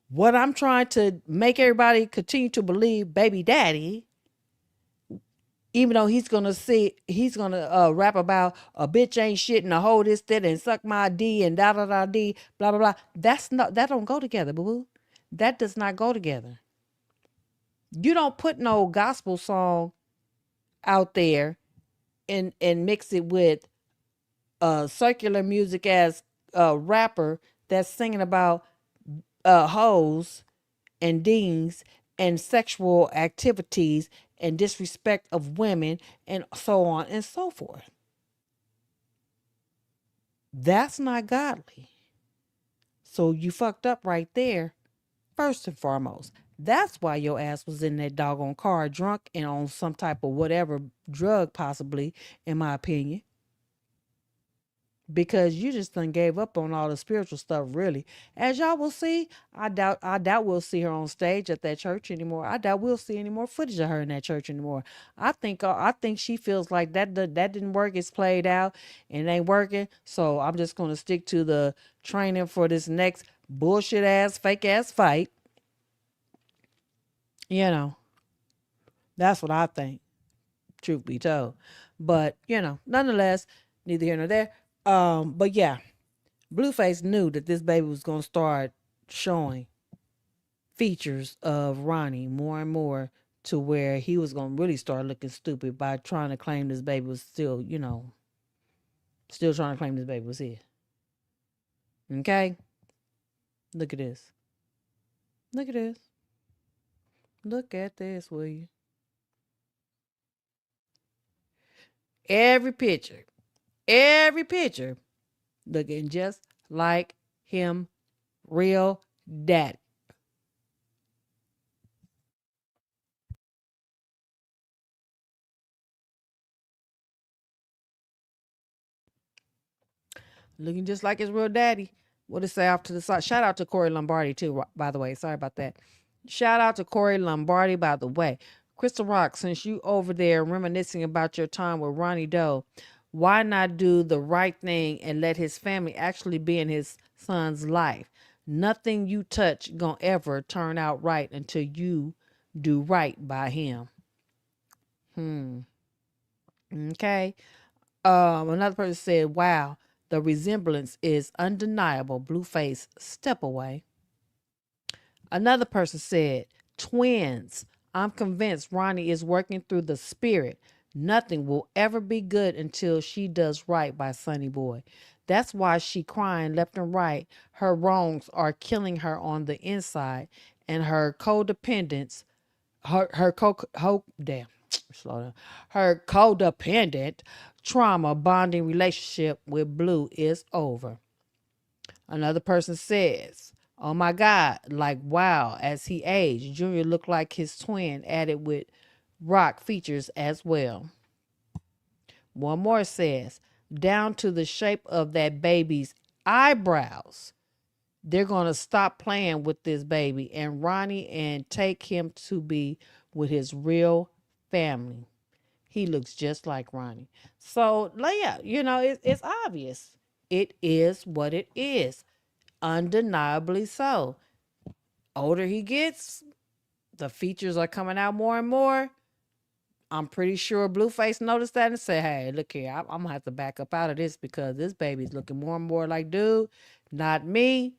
what I'm trying to make everybody continue to believe, baby daddy. Even though he's gonna rap about a bitch ain't shit and a hoe this, that, and suck my D and da da da D, blah blah blah. That don't go together, boo boo. That does not go together. You don't put no gospel song out there and mix it with circular music as a rapper that's singing about hoes and dings and sexual activities and disrespect of women and so on and so forth. That's not godly. So you fucked up right there, first and foremost. That's why your ass was in that doggone car drunk and on some type of whatever drug, possibly, in my opinion. because you just done gave up on all the spiritual stuff, really. As y'all will see, I doubt we'll see her on stage at that church anymore. I doubt we'll see any more footage of her in that church anymore. I think she feels like that didn't work. It's played out and it ain't working. So I'm just gonna stick to the training for this next bullshit ass, fake ass fight. You know, that's what I think, truth be told. But, nonetheless, neither here nor there. But yeah, Blueface knew that this baby was going to start showing features of Ronnie more and more, to where he was going to really start looking stupid by trying to claim this baby was still trying to claim this baby was his. Okay? Look at this. Look at this. Look at this, will you? Every picture looking just like him, real daddy. Looking just like his real daddy. What it say off to the side? Shout out to Corey Lombardi too, by the way. Sorry about that. Shout out to Corey Lombardi, by the way. Crystal Rock, since you over there reminiscing about your time with Ronnie Doe, why not do the right thing and let his family actually be in his son's life? Nothing you touch gonna ever turn out right until you do right by him. Okay. Another person said, wow, the resemblance is undeniable. Blueface, step away. Another person said, twins. I'm convinced Ronnie is working through the spirit. Nothing will ever be good until she does right by Sonny Boy. That's why she crying left and right. Her wrongs are killing her on the inside, and her codependence, her codependent trauma bonding relationship with Blue is over. Another person says, oh my God, like wow, as he aged, Junior looked like his twin, added with rock features as well. One more says, down to the shape of that baby's eyebrows. They're going to stop playing with this baby and Ronnie and take him to be with his real family. He looks just like Ronnie. So, yeah, it's obvious. It is what it is. Undeniably so. Older he gets, the features are coming out more and more. I'm pretty sure Blueface noticed that and said, hey, look here, I'm going to have to back up out of this because this baby's looking more and more like dude, not me.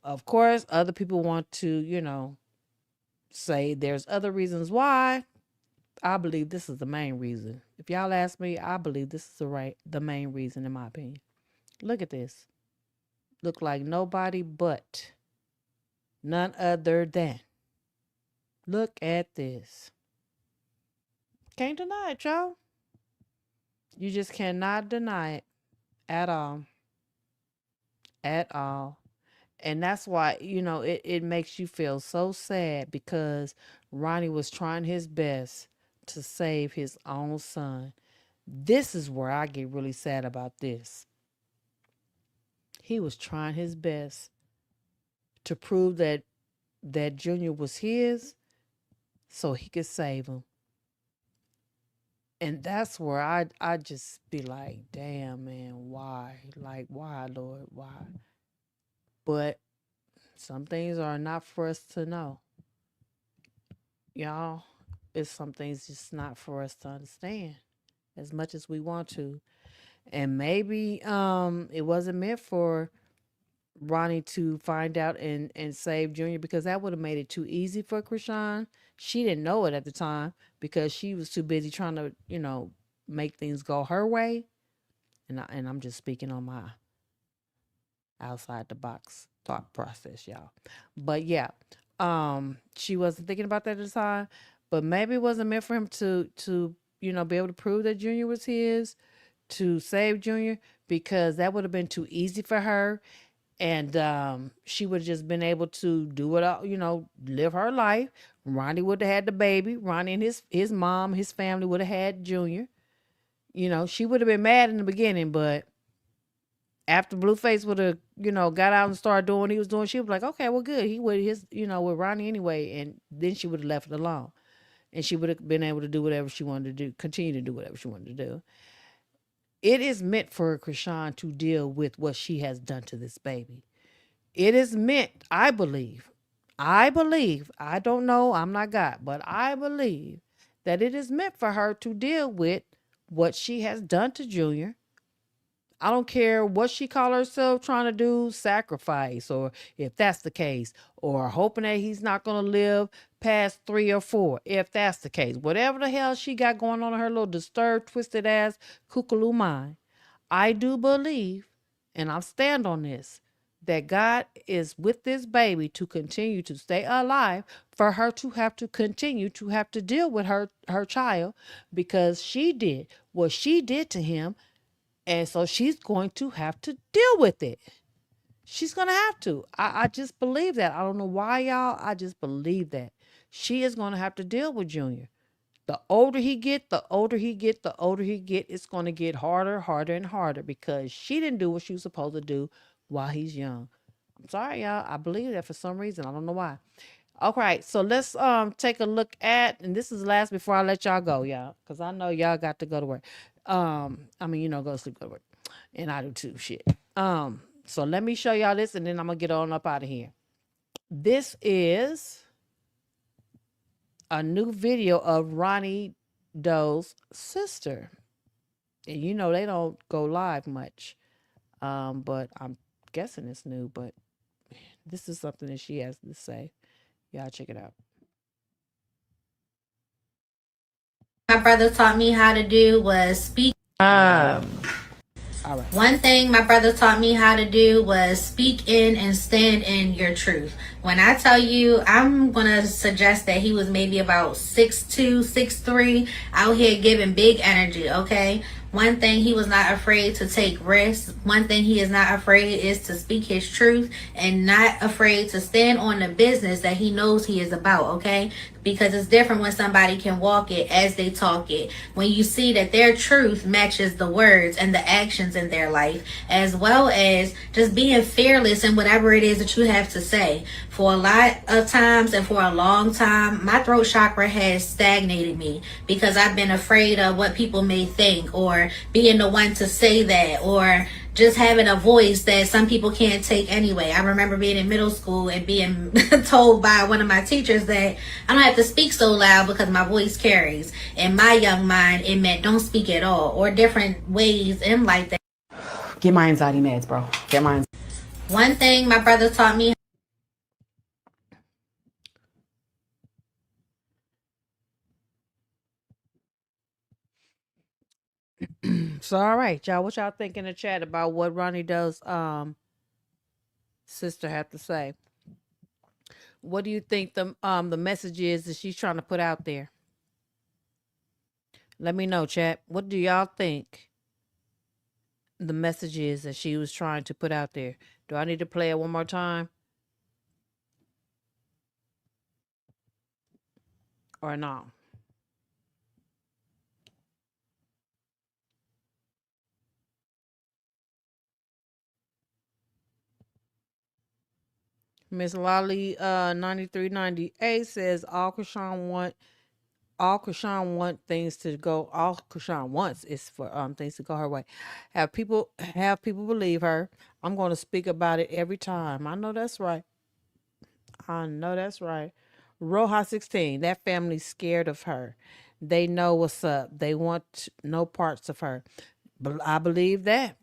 Of course, other people want to, say there's other reasons why. I believe this is the main reason. If y'all ask me, I believe this is the main reason, in my opinion. Look at this. Look like nobody but none other than. Look at this. Can't deny it, y'all. You just cannot deny it at all. At all. And that's why, it makes you feel so sad, because Ronnie was trying his best to save his own son. This is where I get really sad about this. He was trying his best to prove that Junior was his so he could save him. And that's where I just be like, damn, man, why? Like, why, Lord, why? But some things are not for us to know. Y'all, it's some things just not for us to understand as much as we want to. And maybe it wasn't meant for Ronnie to find out and save Junior, because that would have made it too easy for Krishan. She didn't know it at the time because she was too busy trying to, make things go her way. And I'm just speaking on my outside the box thought process, y'all. But yeah, she wasn't thinking about that at the time. But maybe it wasn't meant for him to be able to prove that Junior was his, to save Junior, because that would have been too easy for her. And she would have just been able to do it, live her life. Ronnie would have had the baby. Ronnie and his mom, his family would have had Junior. She would have been mad in the beginning, but After Blueface would have, got out and started doing what he was doing, she was like, okay, well, good. He with his, with Ronnie anyway. And then she would have left it alone. And she would have been able to do whatever she wanted to do, continue to do whatever she wanted to do. It is meant for Krishan to deal with what she has done to this baby. It is meant, I believe, I don't know, I'm not God, but I believe that it is meant for her to deal with what she has done to Junior. I don't care what she call herself trying to do, sacrifice, or if that's the case, or hoping that he's not going to live past 3 or 4, if that's the case. Whatever the hell she got going on in her little disturbed, twisted ass, kookaloo mind, I do believe, and I'll stand on this, that God is with this baby to continue to stay alive, for her to have to continue to have to deal with her child, because she did what she did to him. And so she's going to have to deal with it. She's going to have to. I just believe that. I don't know why, y'all. I just believe that. She is going to have to deal with Junior. The older he get, it's going to get harder, and harder, because she didn't do what she was supposed to do while he's young. I'm sorry, y'all. I believe that for some reason. I don't know why. Okay, so let's take a look at, and this is the last before I let y'all go, y'all, because I know y'all got to go to work. Go to sleep, go to work. And I do too, shit. So let me show y'all this, and then I'm gonna get on up out of here. This is a new video of Ronnie Doe's sister. And they don't go live much. But I'm guessing it's new, but this is something that she has to say. Y'all check it out. My brother taught me how to do was speak. All right. One thing my brother taught me how to do was speak in and stand in your truth. When I tell you, I'm going to suggest that he was maybe about 6'2", 6'3", out here giving big energy, okay? One thing, he was not afraid to take risks. One thing he is not afraid is to speak his truth, and not afraid to stand on the business that he knows he is about, okay? Because it's different when somebody can walk it as they talk it. When you see that their truth matches the words and the actions in their life, as well as just being fearless in whatever it is that you have to say. For a lot of times and for a long time, my throat chakra has stagnated me because I've been afraid of what people may think, or being the one to say that, or just having a voice that some people can't take anyway. I remember being in middle school and being told by one of my teachers that I don't have to speak so loud because my voice carries. In my young mind, it meant don't speak at all, or different ways in life that. Get my anxiety meds, bro. Get my. One thing my brother taught me. So all right, y'all, what y'all think in the chat about what Ronnie Doe's sister had to say? What do you think the message is that she's trying to put out there? Let me know, chat. What do y'all think the message is that she was trying to put out there? Do I need to play it one more time? Or no? Miss Lolly 9398 says all Krishan want things to go, all Krishan wants is for things to go her way. Have people believe her. I'm going to speak about it every time. I know that's right. Roja 16, that family's scared of her. They know what's up. They want no parts of her. But I believe that.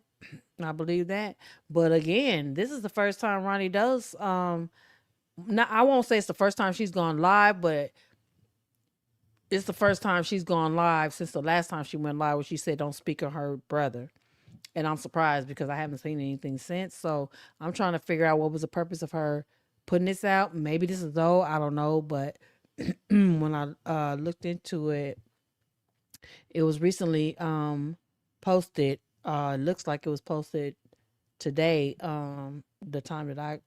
But again, this is the first time Ronnie does now, I won't say it's the first time she's gone live, but it's the first time she's gone live since the last time she went live where she said don't speak on her brother. And I'm surprised because I haven't seen anything since. So I'm trying to figure out what was the purpose of her putting this out. Maybe this is though, I don't know. But when I looked into it, it was recently posted. It looks like it was posted today. The time that I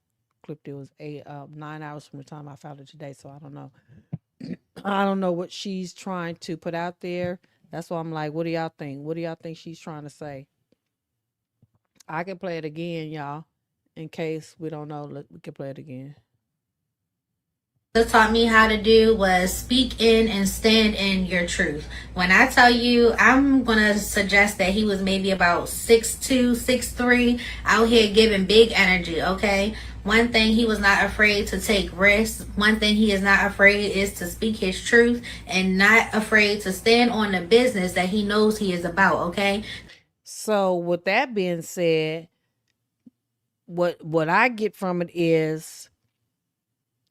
clipped it was 9 hours from the time I found it today. So I don't know. I don't know what she's trying to put out there. That's why I'm like, what do y'all think? What do y'all think she's trying to say? I can play it again, y'all. In case we don't know, we can play it again. Taught me how to do was speak in and stand in your truth. When I tell you, I'm gonna suggest that he was maybe about 6'2", 6'3", out here giving big energy. Okay, one thing he was not afraid to take risks. One thing he is not afraid is to speak his truth and not afraid to stand on the business that he knows he is about. Okay. So with that being said, what I get from it is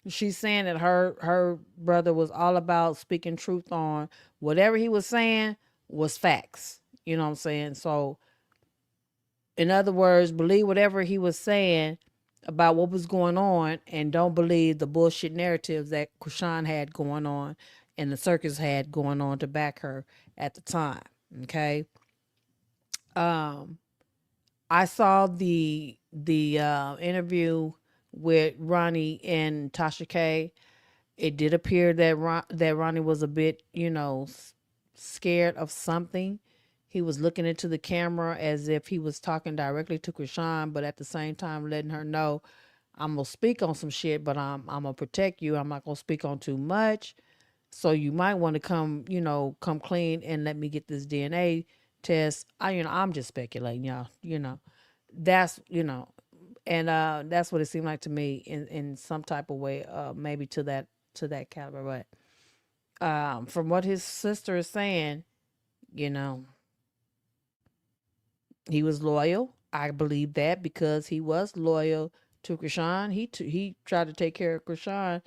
she's saying that her brother was all about speaking truth on whatever he was saying was facts. You know what I'm saying? So in other words, believe whatever he was saying about what was going on and don't believe the bullshit narratives that Krishan had going on and the circus had going on to back her at the time. Okay. I saw the interview with Ronnie and Tasha K. It did appear that that Ronnie was a bit, scared of something. He was looking into the camera as if he was talking directly to Krishan, but at the same time letting her know, I'm gonna speak on some shit, but I'm gonna protect you. I'm not gonna speak on too much. So you might want to come clean and let me get this DNA test. I'm just speculating, y'all. That's and that's what it seemed like to me in some type of way, maybe to that caliber. But from what his sister is saying, you know, he was loyal. I believe that because he was loyal to Krishan. He tried to take care of Krishan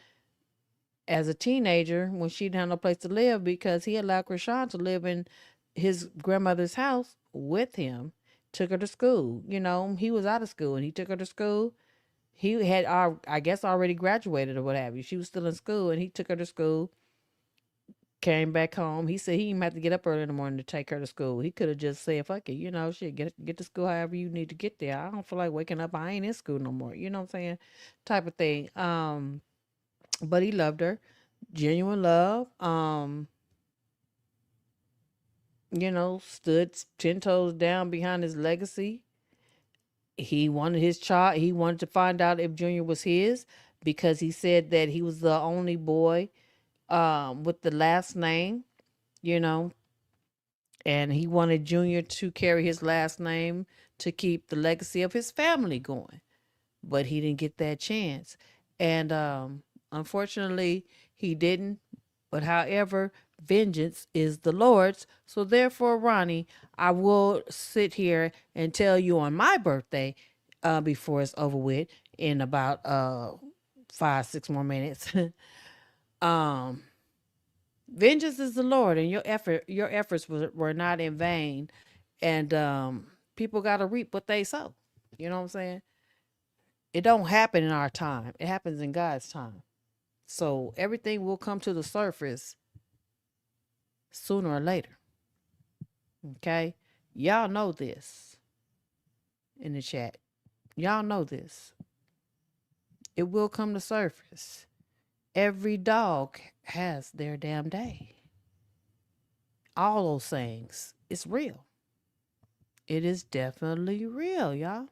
as a teenager when she didn't have no place to live because he allowed Krishan to live in his grandmother's house with him. Took her to school. He was out of school and he took her to school. He had, I guess, already graduated or what have you. She was still in school and he took her to school. Came back home. He said he didn't have to get up early in the morning to take her to school. He could have just said, fuck it, shit, get to school however you need to get there. I don't feel like waking up. I ain't in school no more. You know what I'm saying? Type of thing. But he loved her. Genuine love. Stood 10 toes down behind his legacy. He wanted his child. He wanted to find out if Junior was his because he said that he was the only boy with the last name, and he wanted Junior to carry his last name to keep the legacy of his family going. But he didn't get that chance. And unfortunately, he didn't. But however, vengeance is the Lord's. So therefore, Ronnie, I will sit here and tell you on my birthday, before it's over with, in about 5-6 more minutes. Vengeance is the Lord, and your efforts were not in vain. And people got to reap what they sow. You know what I'm saying? It don't happen in our time. It happens in God's time. So everything will come to the surface sooner or later. Okay? Y'all know this in the chat. Y'all know this. It will come to surface. Every dog has their damn day. All those things. It's real. It is definitely real, y'all.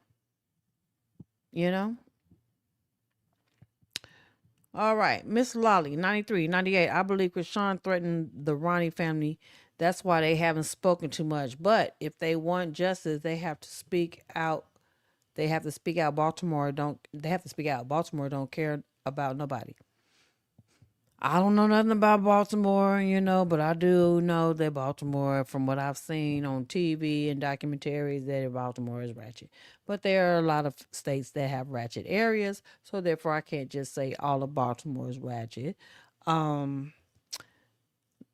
All right. Miss Lolly, 93, 98. I believe Krishan threatened the Ronnie family. That's why they haven't spoken too much. But if they want justice, they have to speak out. They have to speak out. Baltimore don't care about nobody. I don't know nothing about Baltimore, but I do know that Baltimore, from what I've seen on TV and documentaries, that Baltimore is ratchet. But there are a lot of states that have ratchet areas, so therefore I can't just say all of Baltimore is ratchet.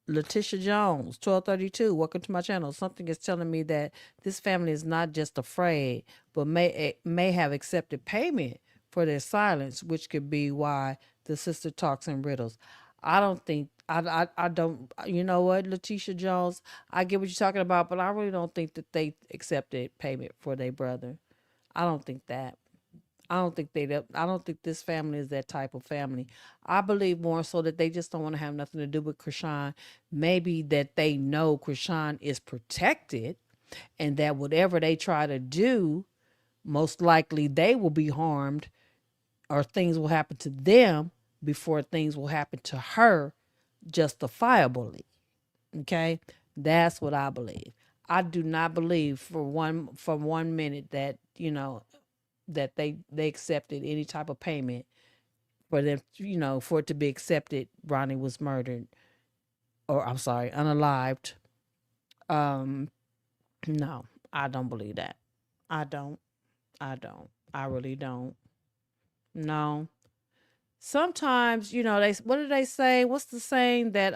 Letitia Jones, 1232, welcome to my channel. Something is telling me that this family is not just afraid, but may have accepted payment for their silence, which could be why the sister talks in riddles. I don't think, I don't, you know what, Letitia Jones, I get what you're talking about, but I really don't think that they accepted payment for their brother. I don't think that. I don't think this family is that type of family. I believe more so that they just don't want to have nothing to do with Krishan. Maybe that they know Krishan is protected and that whatever they try to do most likely they will be harmed or things will happen to them before things will happen to her justifiably. Okay? That's what I believe. I do not believe for one minute that, that they accepted any type of payment for them, for it to be accepted Ronnie was murdered, or I'm sorry, unalived. No, I don't believe that. I don't. I really don't. No. Sometimes, they what do they say? What's the saying that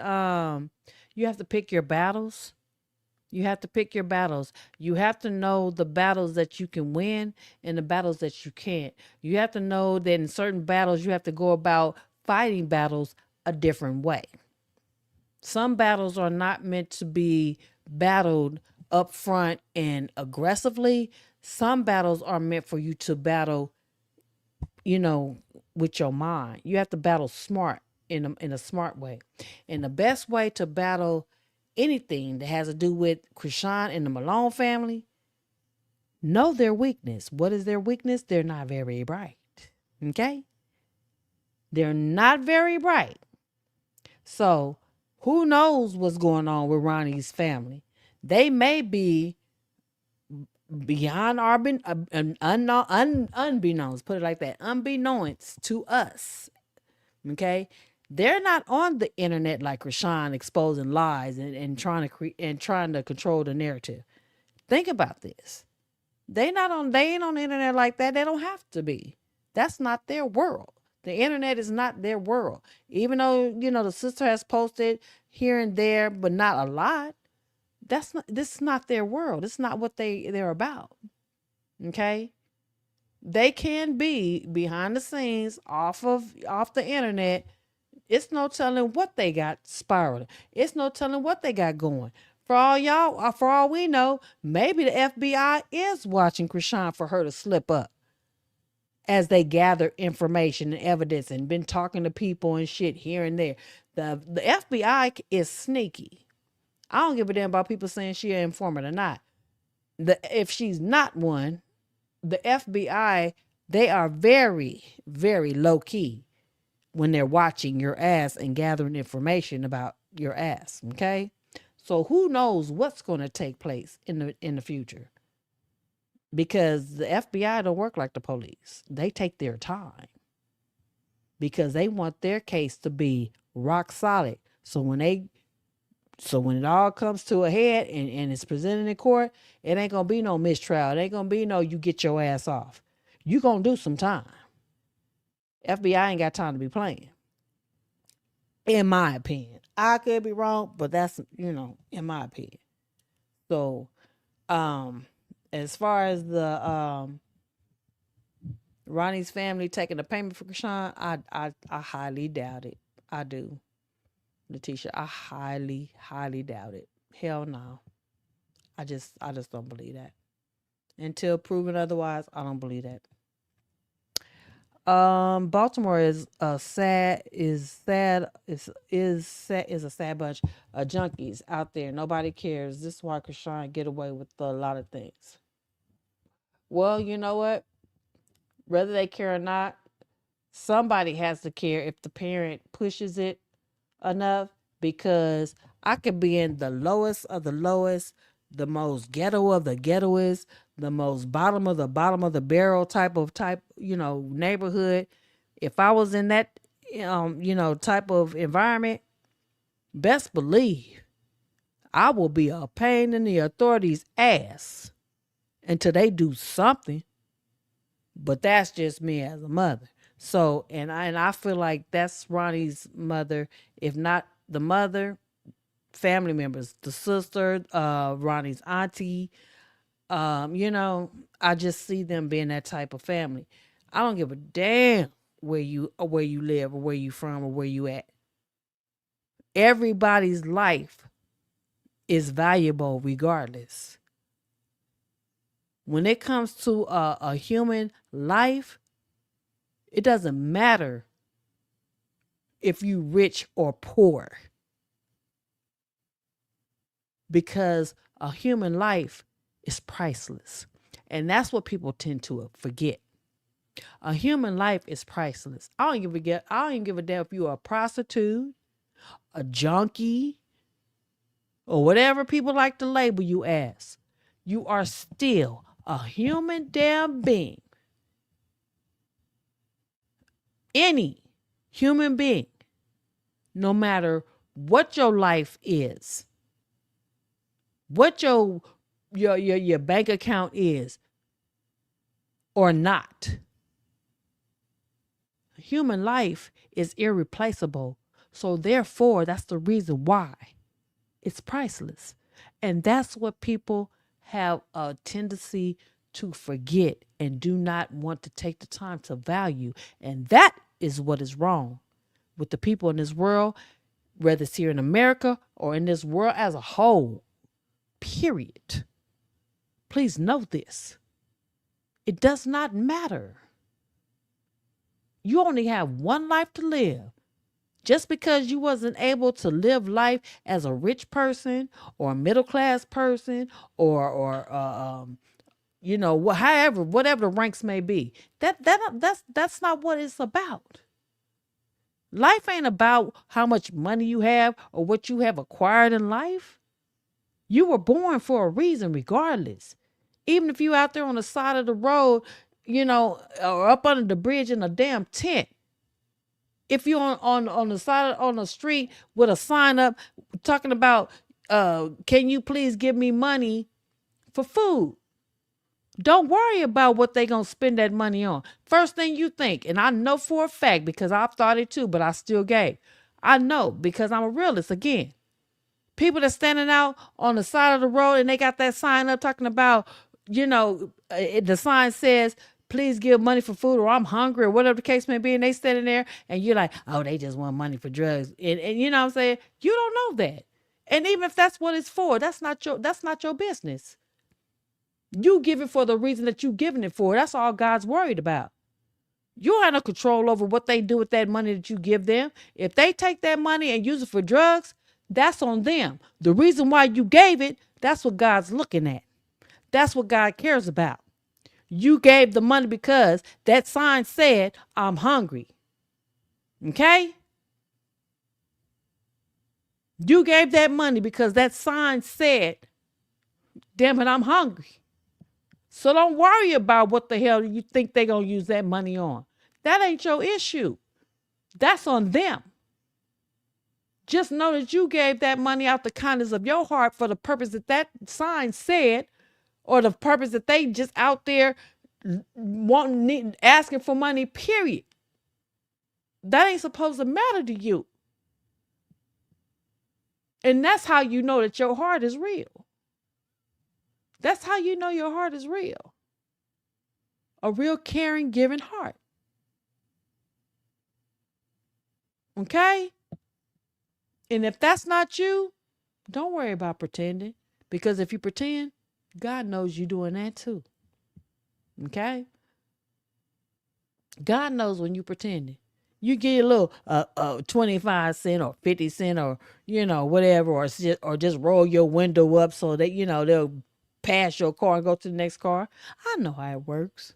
you have to pick your battles? You have to pick your battles. You have to know the battles that you can win and the battles that you can't. You have to know that in certain battles you have to go about fighting battles a different way. Some battles are not meant to be battled up front and aggressively. Some battles are meant for you to battle, with your mind. You have to battle smart in a smart way. And the best way to battle anything that has to do with Krishan and the Malone family, know their weakness. What is their weakness? They're not very bright. Okay? They're not very bright. So who knows what's going on with Ronnie's family? They may be beyond our unbeknownst, put it like that, unbeknownst to us. Okay? They're not on the internet like Rashawn exposing lies and trying to control the narrative. Think about this. They ain't on the internet like that. They don't have to be. That's not their world. The internet is not their world. Even though, the sister has posted here and there, but not a lot. This is not their world. It's not what they're about. Okay? They can be behind the scenes off the internet. It's no telling what they got spiraling. It's no telling what they got going. For all we know, maybe the FBI is watching Krishan for her to slip up as they gather information and evidence and been talking to people and shit here and there. The FBI is sneaky. I don't give a damn about people saying she an informant or not. If she's not one, the FBI, they are very, very low key when they're watching your ass and gathering information about your ass. Okay? So who knows what's going to take place in the future? Because the FBI don't work like the police. They take their time because they want their case to be rock solid. So when it all comes to a head and it's presented in court, it ain't going to be no mistrial. It ain't going to be no you get your ass off. You going to do some time. FBI ain't got time to be playing. In my opinion. I could be wrong, but that's, in my opinion. So, as far as the Ronnie's family taking the payment for Krishan, I highly doubt it. I do. Letitia, I highly, highly doubt it. Hell no. I just don't believe that. Until proven otherwise, I don't believe that. Baltimore is a sad bunch of junkies out there. Nobody cares. This is why Krishan get away with a lot of things. Well, you know what? Whether they care or not, somebody has to care if the parent pushes it enough, because I could be in the lowest of the lowest, the most ghetto of the ghettoest, the most bottom of the barrel type, neighborhood. If I was in that, type of environment, best believe I will be a pain in the authorities' ass until they do something. But that's just me as a mother. So, and I feel like that's Ronnie's mother, if not the mother, family members, the sister, Ronnie's auntie. I just see them being that type of family. I don't give a damn where you live or where you from or where you at. Everybody's life is valuable regardless. When it comes to a human life, it doesn't matter if you rich or poor, because a human life is priceless. And that's what people tend to forget. A human life is priceless. I don't even give a damn if you're a prostitute, a junkie, or whatever people like to label you as. You are still a human damn being. Any human being, no matter what your life is, what your bank account is or not. Human life is irreplaceable. So therefore, that's the reason why it's priceless. And that's what people have a tendency to forget and do not want to take the time to value. And that is what is wrong with the people in this world, whether it's here in America or in this world as a whole. Period. Please know this. It does not matter. You only have one life to live. Just because you wasn't able to live life as a rich person or a middle class person or whatever the ranks may be, that's not what it's about. Life ain't about how much money you have or what you have acquired in life. You were born for a reason regardless. Even if you out there on the side of the road, or up under the bridge in a damn tent. If you're on the side on the street with a sign up talking about, can you please give me money for food? Don't worry about what they gonna spend that money on. First thing you think, and I know for a fact because I've thought it too, but I still gave. I know because I'm a realist again. People that's standing out on the side of the road and they got that sign up talking about, the sign says, please give money for food or I'm hungry or whatever the case may be. And they standing there and you're like, oh, they just want money for drugs. And you know what I'm saying? You don't know that. And even if that's what it's for, that's not your business. You give it for the reason that you giving it for. That's all God's worried about. You don't have no control over what they do with that money that you give them. If they take that money and use it for drugs, that's on them. The reason why you gave it, that's what God's looking at. That's what God cares about. You gave the money because that sign said, I'm hungry. Okay? You gave that money because that sign said, damn it, I'm hungry. So don't worry about what the hell you think they're going to use that money on. That ain't your issue. That's on them. Just know that you gave that money out the kindness of your heart for the purpose that sign said, or the purpose that they just out there asking for money, period. That ain't supposed to matter to you. And that's how you know that your heart is real. That's how you know your heart is real. A real caring, giving heart. Okay? And if that's not you, don't worry about pretending. Because if you pretend, God knows you're doing that too. Okay? God knows when you're pretending. You get a little 25 cents or 50 cents or, whatever, or just roll your window up so that, they'll pass your car and go to the next car. I know how it works.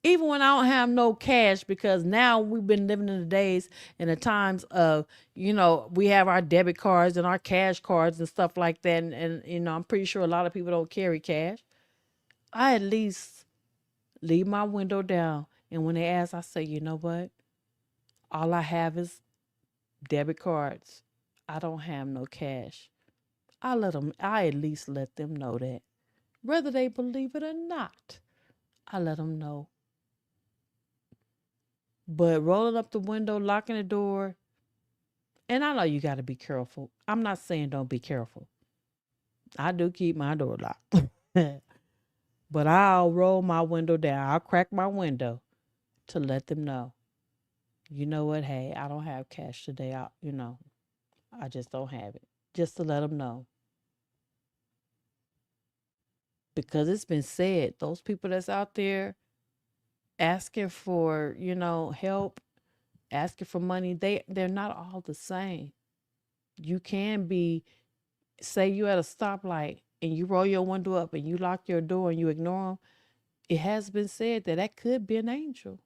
Even when I don't have no cash, because now we've been living in the days and the times of, we have our debit cards and our cash cards and stuff like that. And I'm pretty sure a lot of people don't carry cash. I at least leave my window down. And when they ask, I say, you know what? All I have is debit cards. I don't have no cash. I at least let them know that. Whether they believe it or not, I let them know. But rolling up the window, locking the door, and I know you got to be careful. I'm not saying don't be careful. I do keep my door locked. But I'll roll my window down. I'll crack my window to let them know. You know what? Hey, I don't have cash today. I just don't have it. Just to let them know. Because it's been said, those people that's out there asking for, help, asking for money, they're not all the same. You can be, say you at a stoplight and you roll your window up and you lock your door and you ignore them, it has been said that that could be an angel.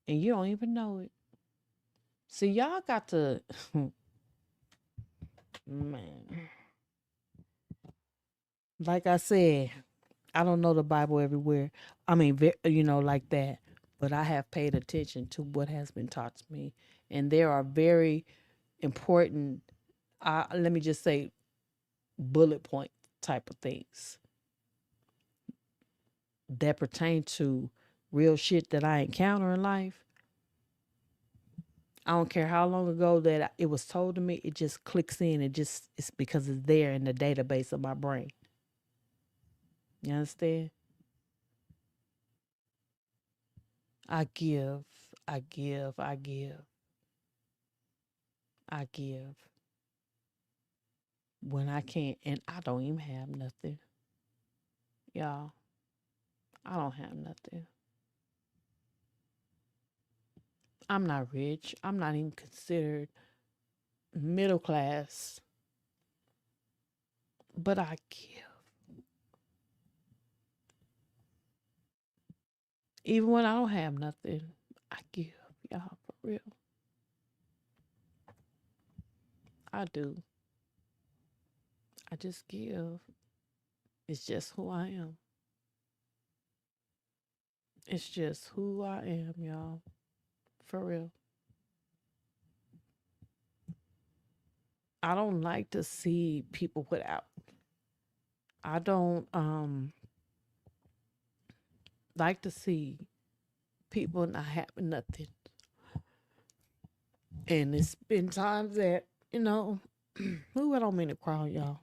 And you don't even know it. See, y'all got to, man. Like I said, I don't know the Bible everywhere. I mean, like that. But I have paid attention to what has been taught to me. And there are very important, let me just say, bullet point type of things that pertain to real shit that I encounter in life. I don't care how long ago that it was told to me, it just clicks in. It's because it's there in the database of my brain. You understand? I give. When I can't, and I don't even have nothing. Y'all, I don't have nothing. I'm not rich. I'm not even considered middle class. But I give. Even when I don't have nothing, I give. Y'all, for real. I do. I just give. It's just who I am. It's just who I am, y'all. For real. I don't like to see people without. I don't like to see people not having nothing. And it's been times that, I don't mean to cry on y'all.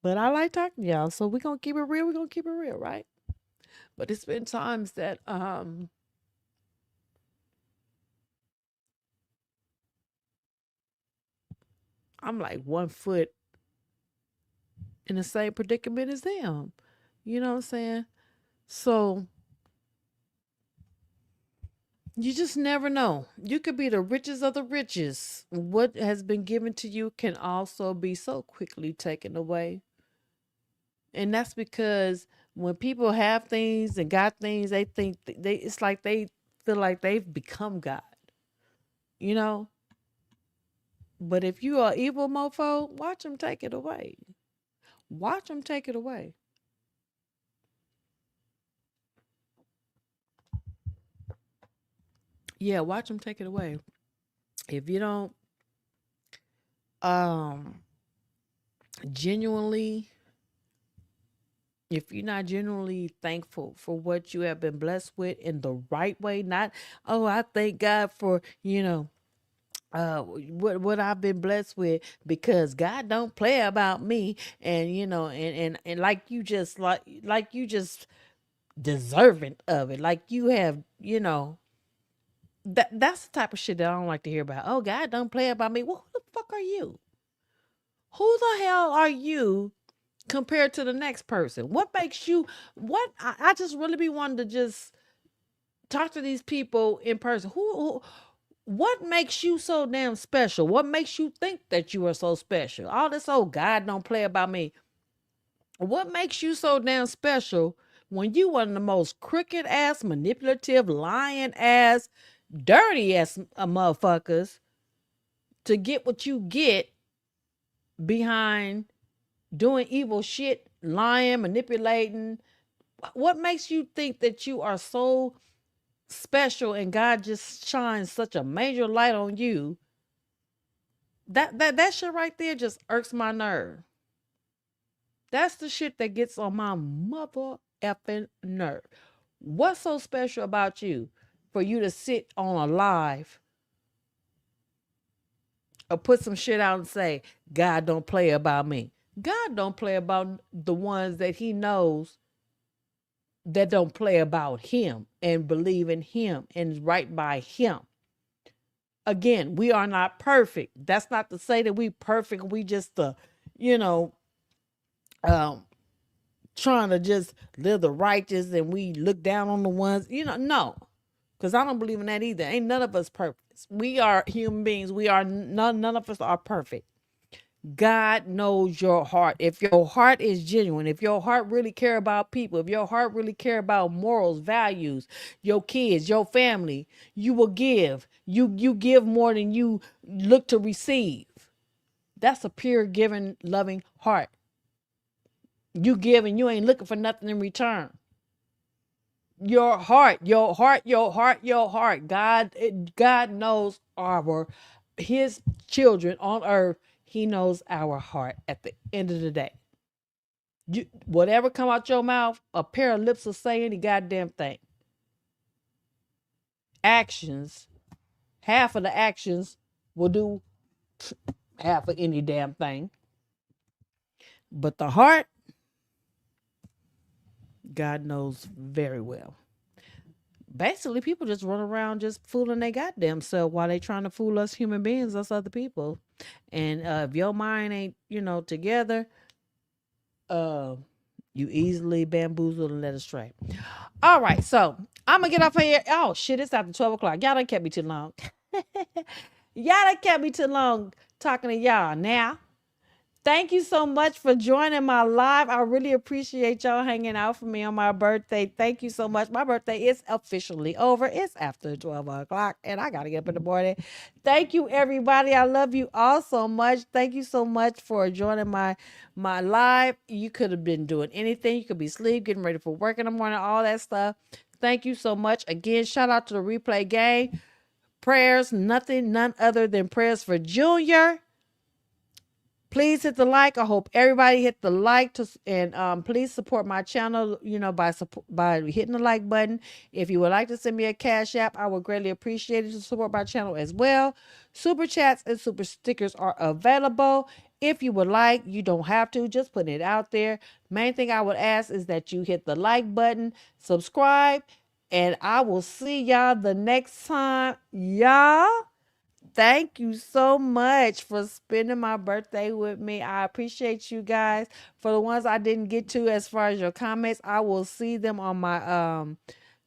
But I like talking to y'all. So we're going to keep it real. We're going to keep it real, right? But it's been times that I'm like 1 foot in the same predicament as them. You know what I'm saying? So you just never know. You could be the richest of the richest. What has been given to you can also be so quickly taken away. And that's because when people have things and got things, they think it's like they feel like they've become God. You know? But if you are evil mofo, watch them take it away. Watch them take it away. Yeah, watch them take it away. If you don't genuinely, if you're not genuinely thankful for what you have been blessed with in the right way, not, oh, I thank God for, what I've been blessed with, because God don't play about me, and and like you just deserving of it, like you have, that's the type of shit that I don't like to hear about. Oh, God don't play about me. Well, who the fuck are you? Who the hell are you compared to the next person? What makes you, I just really be wanting to just talk to these people in person. What makes you so damn special? What makes you think that you are so special? All this, oh, God don't play about me. What makes you so damn special when you one of the most crooked ass, manipulative, lying ass, dirty ass motherfuckers to get what you get behind doing evil shit, lying, manipulating? What makes you think that you are so special and God just shines such a major light on you? That shit right there just irks my nerve. That's the shit that gets on my mother effing nerve. What's so special about you for you to sit on a live or put some shit out and say, God don't play about me? God don't play about the ones that he knows that don't play about him and believe in him and is right by him. Again, we are not perfect. That's not to say that we perfect. We just, trying to just live the righteous and we look down on the ones, no. Because I don't believe in that either. Ain't none of us perfect. We are human beings. We are none of us are perfect. God knows your heart. If your heart is genuine, if your heart really care about people, if your heart really care about morals, values, your kids, your family, you will give. You give more than you look to receive. That's a pure giving, loving heart. You give and you ain't looking for nothing in return. Your heart, your heart, your heart, your heart. God knows his children on earth. He knows our heart at the end of the day. Whatever come out your mouth, a pair of lips will say any goddamn thing. Actions, half of the actions will do half of any damn thing. But the heart, God knows very well. Basically, people just run around just fooling their goddamn self while they trying to fool us human beings, us other people. And if your mind ain't, together, you easily bamboozled and led astray. All right, so I'm gonna get off here. Oh shit, it's after 12 o'clock. Y'all done kept me too long. Y'all done kept me too long talking to y'all now. Thank you so much for joining my live. I really appreciate y'all hanging out for me on my birthday. Thank you so much. My birthday is officially over. It's after 12 o'clock and I got to get up in the morning. Thank you, everybody. I love you all so much. Thank you so much for joining my live. You could have been doing anything. You could be asleep, getting ready for work in the morning, all that stuff. Thank you so much. Again, shout out to the replay gang. Prayers, none other than prayers for Junior. Please hit the like. I hope everybody hit the like and please support my channel, by hitting the like button. If you would like to send me a cash app, I would greatly appreciate it to support my channel as well. Super chats and super stickers are available. If you would like, you don't have to, just put it out there. Main thing I would ask is that you hit the like button, subscribe, and I will see y'all the next time. Y'all, thank you so much for spending my birthday with me. I appreciate you guys. For the ones I didn't get to as far as your comments, I will see them on my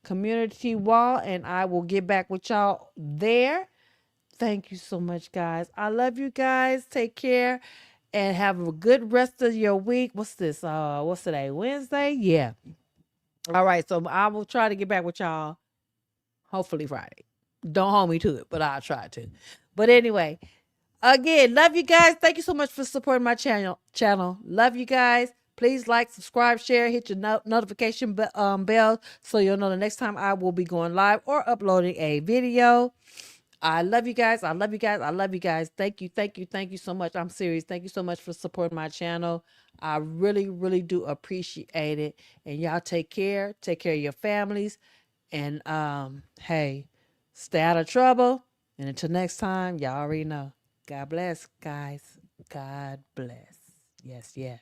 community wall and I will get back with y'all there. Thank you so much, guys. I love you guys. Take care and have a good rest of your week. What's this? What's today? Wednesday? Yeah. All right. So I will try to get back with y'all hopefully Friday. Don't hold me to it, but I'll try to. But anyway, again, love you guys. Thank you so much for supporting my channel. Love you guys. Please like, subscribe, share, hit your notification bell so you'll know the next time I will be going live or uploading a video. I love you guys. I love you guys. I love you guys. Thank you. Thank you. Thank you so much. I'm serious. Thank you so much for supporting my channel. I really, really do appreciate it. And y'all take care. Take care of your families. And hey, stay out of trouble. And until next time, y'all already know. God bless, guys. God bless. Yes, yes.